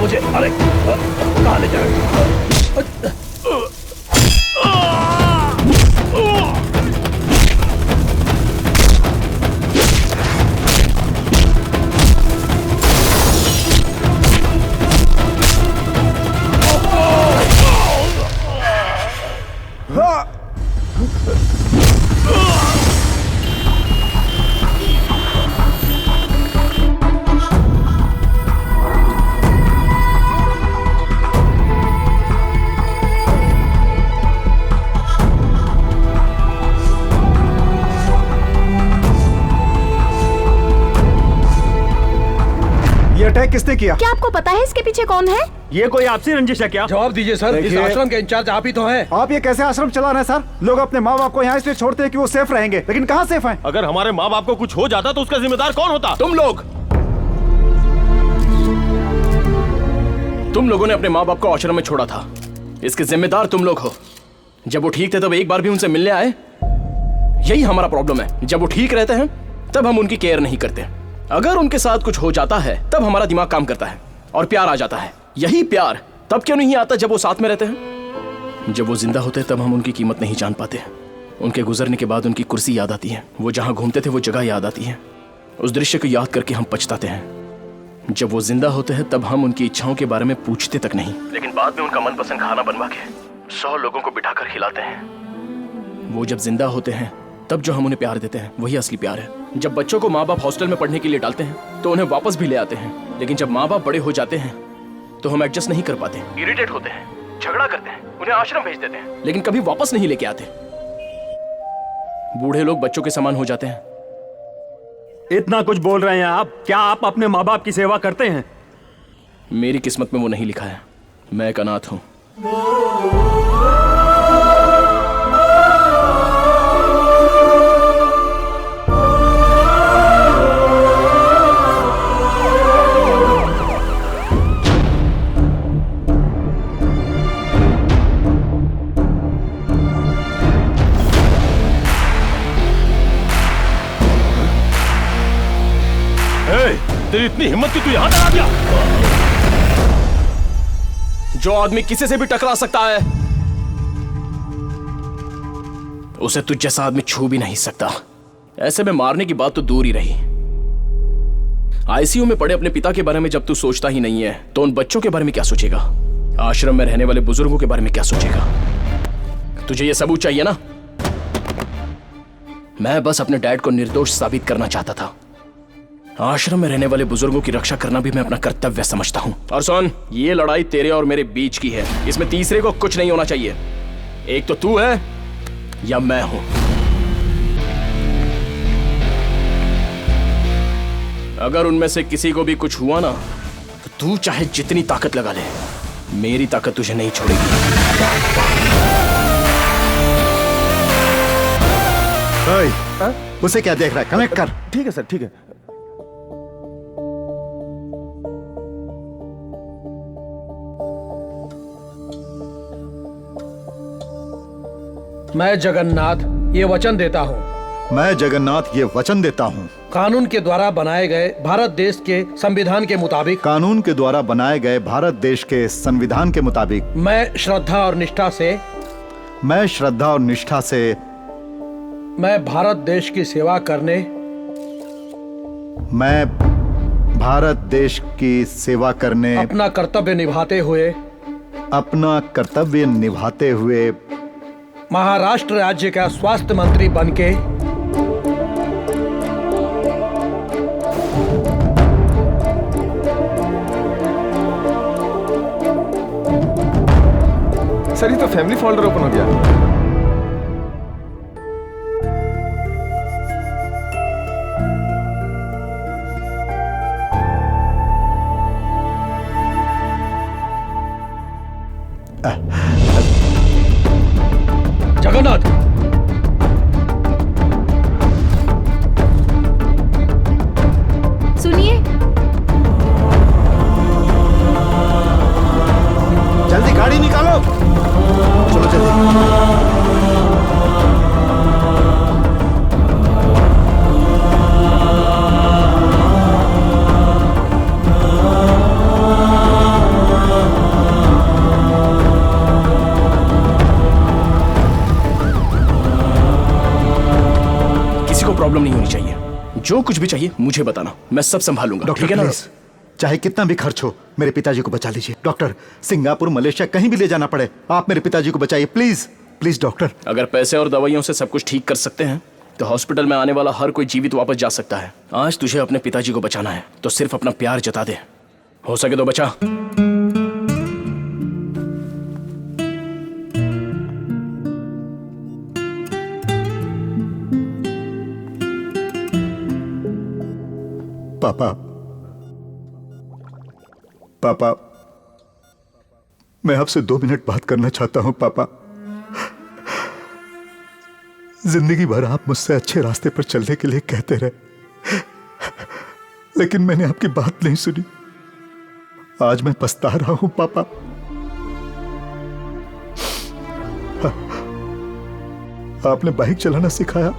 मुझे। अरे कहाँ ले जा रहे हो? अटैक किसने किया? क्या आपको पता है इसके पीछे कौन है? ये कोई आपसी रंजिश है क्या? जवाब दीजिए सर, इस आश्रम के इंचार्ज आप ही तो हैं। आप ये कैसे आश्रम चला रहे हैं सर? लोग अपने माँ बाप को यहाँ इसलिए छोड़ते हैं कि वो सेफ रहेंगे, लेकिन कहाँ सेफ हैं? अगर हमारे माँ बाप को कुछ हो जाता तो उसका जिम्मेदार कौन होता? तुम लोग। तुम लोगों ने अपने माँ बाप को आश्रम में छोड़ा था, इसके जिम्मेदार तुम लोग हो। जब वो ठीक थे तब एक बार भी उनसे मिलने आए? यही हमारा प्रॉब्लम है, जब वो ठीक रहते हैं तब हम उनकी केयर नहीं करते। अगर उनके साथ कुछ हो जाता है तब हमारा दिमाग काम करता है और प्यार आ जाता है। यही प्यार तब क्यों नहीं आता जब वो साथ में रहते हैं? जब वो जिंदा होते हैं तब हम उनकी कीमत नहीं जान पाते। उनके गुजरने के बाद उनकी कुर्सी याद आती है, वो जहां घूमते थे वो जगह याद आती है। उस दृश्य को याद करके हम पछताते हैं। जब वो जिंदा होते हैं तब हम उनकी इच्छाओं के बारे में पूछते तक नहीं, लेकिन बाद में उनका मनपसंद खाना बनवा के 100 लोगों को बिठाकर खिलाते हैं। वो जब जिंदा होते हैं तब जो हम उन्हें प्यार देते हैं वही असली प्यार है। जब बच्चों को माँ बाप हॉस्टल में पढ़ने के लिए डालते हैं तो उन्हें वापस भी ले आते हैं, लेकिन जब माँ बाप बड़े हो जाते हैं तो हम एडजस्ट नहीं कर पाते, इरिटेट होते हैं, झगड़ा करते हैं, उन्हें आश्रम भेज देते हैं, लेकिन कभी वापस नहीं लेके आते। बूढ़े लोग बच्चों के समान हो जाते हैं। इतना कुछ बोल रहे हैं आप, क्या आप अपने माँ बाप की सेवा करते हैं? मेरी किस्मत में वो नहीं लिखा है, मैं एक अनाथ हूं। तेरी इतनी हिम्मत कि तू यहां तक आ गया? जो आदमी किसी से भी टकरा सकता है उसे तुझ जैसा आदमी छू भी नहीं सकता। ऐसे में मारने की बात तो दूर ही रही। आईसीयू में पड़े अपने पिता के बारे में जब तू सोचता ही नहीं है तो उन बच्चों के बारे में क्या सोचेगा? आश्रम में रहने वाले बुजुर्गों के बारे में क्या सोचेगा? तुझे यह सबूत चाहिए ना? मैं बस अपने डैड को निर्दोष साबित करना चाहता था। आश्रम में रहने वाले बुजुर्गों की रक्षा करना भी मैं अपना कर्तव्य समझता हूं। और सुन, ये लड़ाई तेरे और मेरे बीच की है, इसमें तीसरे को कुछ नहीं होना चाहिए। एक तो तू है या मैं हूं। अगर उनमें से किसी को भी कुछ हुआ ना तो तू चाहे जितनी ताकत लगा ले, मेरी ताकत तुझे नहीं छोड़ेगी। उसे क्या देख रहा है? कनेक्ट कर। ठीक है सर, ठीक है। मैं जगन्नाथ ये वचन देता हूँ। मैं जगन्नाथ ये वचन देता हूँ। कानून के द्वारा बनाए गए भारत देश के संविधान के मुताबिक। कानून के द्वारा बनाए गए भारत देश के संविधान के मुताबिक। मैं श्रद्धा और निष्ठा से। मैं श्रद्धा और निष्ठा से। मैं भारत देश की सेवा करने। मैं भारत देश की सेवा करने। अपना कर्तव्य निभाते हुए। अपना कर्तव्य निभाते हुए। महाराष्ट्र राज्य का स्वास्थ्य मंत्री बनके। सर ये तो फैमिली फोल्डर ओपन हो गया। जगन्नाथ, सुनिए। जल्दी गाड़ी निकालो। चलो जल्दी। जो कुछ भी चाहिए मुझे बताना, मैं सब संभालूंगा। डॉक्टर ठीक है ना? प्लीज, चाहे कितना भी खर्च हो मेरे पिताजी को बचा लीजिए। डॉक्टर, सिंगापुर, मलेशिया कहीं भी ले जाना पड़े, आप मेरे पिताजी को बचाइए प्लीज प्लीज। डॉक्टर, अगर पैसे और दवाइयों से सब कुछ ठीक कर सकते हैं तो हॉस्पिटल में आने वाला हर कोई जीवित वापस जा सकता है। आज तुझे अपने पिताजी को बचाना है तो सिर्फ अपना प्यार जता दे, हो सके तो बचा। पापा, पापा, मैं आपसे 2 मिनट बात करना चाहता हूं। पापा, जिंदगी भर आप मुझसे अच्छे रास्ते पर चलने के लिए कहते रहे, लेकिन मैंने आपकी बात नहीं सुनी। आज मैं पछता रहा हूं पापा। आपने बाइक चलाना सिखाया,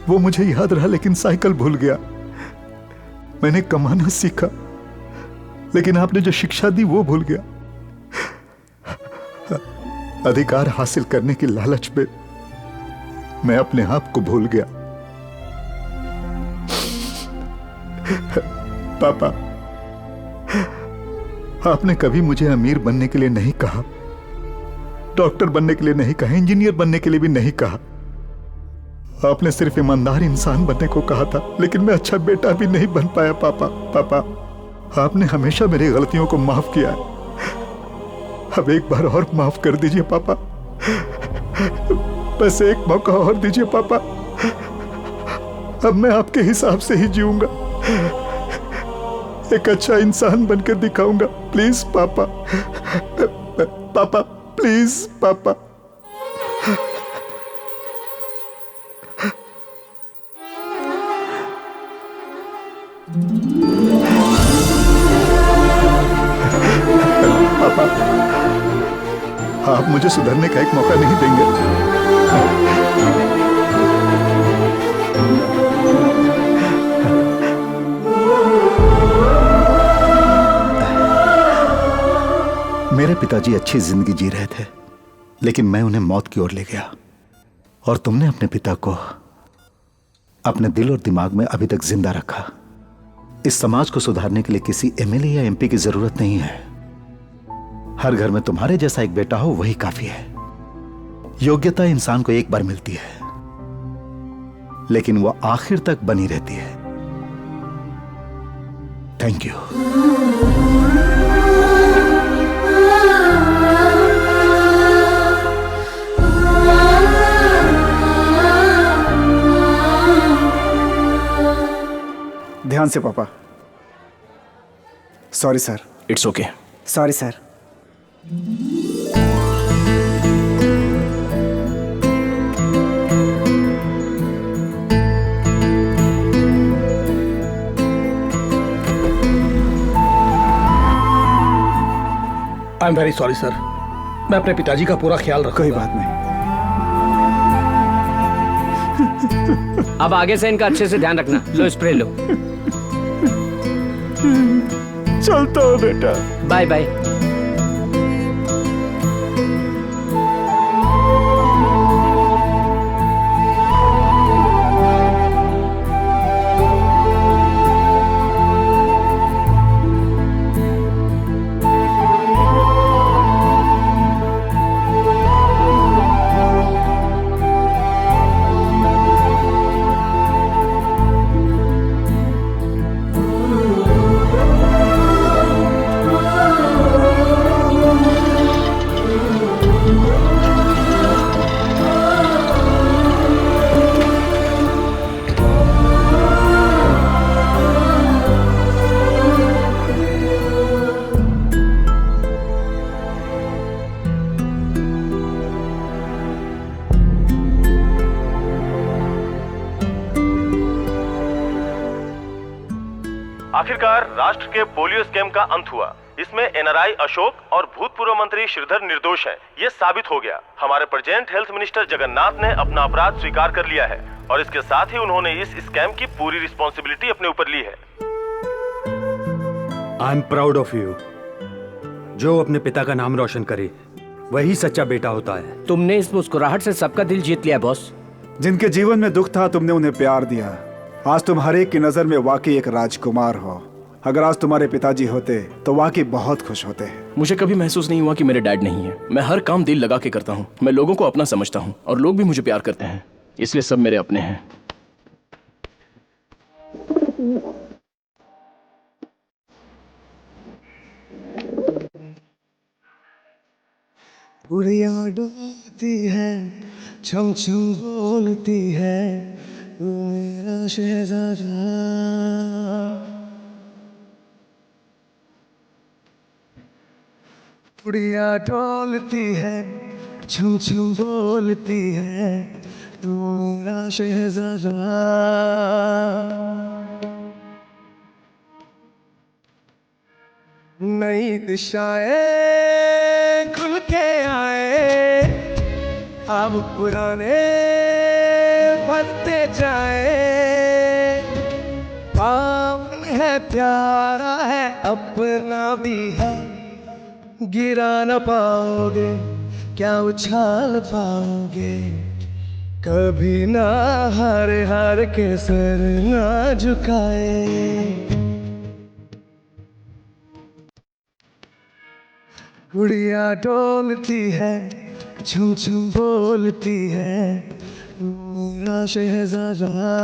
वो मुझे याद रहा, लेकिन साइकिल भूल गया। मैंने कमाना सीखा, लेकिन आपने जो शिक्षा दी वो भूल गया। अधिकार हासिल करने की लालच में मैं अपने आप को भूल गया। पापा, आपने कभी मुझे अमीर बनने के लिए नहीं कहा, डॉक्टर बनने के लिए नहीं कहा, इंजीनियर बनने के लिए भी नहीं कहा। आपने सिर्फ ईमानदार इंसान बनने को कहा था, लेकिन मैं अच्छा बेटा भी नहीं बन पाया। पापा, पापा, आपने हमेशा मेरी गलतियों को माफ किया है, अब एक बार और माफ कर दीजिए पापा। बस एक मौका और दीजिए पापा, अब मैं आपके हिसाब से ही जीऊंगा, एक अच्छा इंसान बनकर दिखाऊंगा। प्लीज पापा, पापा प्लीज पापा। पापा, आप मुझे सुधरने का एक मौका नहीं देंगे? मेरे पिताजी अच्छी जिंदगी जी रहे थे, लेकिन मैं उन्हें मौत की ओर ले गया, और तुमने अपने पिता को अपने दिल और दिमाग में अभी तक जिंदा रखा। इस समाज को सुधारने के लिए किसी एमएलए या एमपी की जरूरत नहीं है। हर घर में तुम्हारे जैसा एक बेटा हो वही काफी है। योग्यता इंसान को एक बार मिलती है, लेकिन वो आखिर तक बनी रहती है। Thank you. ध्यान से पापा। Sorry sir. It's okay. Sorry sir. I am very sorry sir, मैं अपने पिताजी का पूरा ख्याल रखूंगा। कोई बात नहीं। अब आगे से इनका अच्छे से ध्यान रखना। लो स्प्रे लो। चलता हूँ बेटा। Bye bye. आखिरकार राष्ट्र के पोलियो स्कैम का अंत हुआ। इसमें एनआरआई अशोक और भूतपूर्व मंत्री श्रीधर निर्दोष हैं, ये साबित हो गया। हमारे प्रेजेंट हेल्थ मिनिस्टर जगन्नाथ ने अपना अपराध स्वीकार कर लिया है और इसके साथ ही उन्होंने इस स्कैम की पूरी रिस्पॉन्सिबिलिटी अपने ऊपर ली है। I am proud of you. जो अपने पिता का नाम रोशन करे वही सच्चा बेटा होता है। तुमने इस मुस्कुराहट से सबका दिल जीत लिया बॉस। जिनके जीवन में दुख था तुमने उन्हें प्यार दिया, आज तुम हर एक की नजर में वाकई एक राजकुमार हो। अगर आज तुम्हारे पिताजी होते तो वाकई बहुत खुश होते। मुझे कभी महसूस नहीं हुआ कि मेरे डैड नहीं है। मैं हर काम दिल लगा के करता हूँ। मैं लोगों को अपना समझता हूँ और लोग भी मुझे प्यार करते हैं, इसलिए सब मेरे अपने हैं। गुड़िया डोलती है, छम छम बोलती है, तू मेरा शहजादा। गुड़िया डोलती है, छम छम बोलती है, तू मेरा शहजादा। नई दिशाएं खुल के आए, अब पुराने बनते जाए। पावन है, प्यारा है, अपना भी है, गिरा न पाओगे, क्या उछाल पाओगे। कभी ना हारे, हार के सर ना झुकाए। गुड़िया डोलती है, छुम छुम बोलती है, मेरा शहजादा।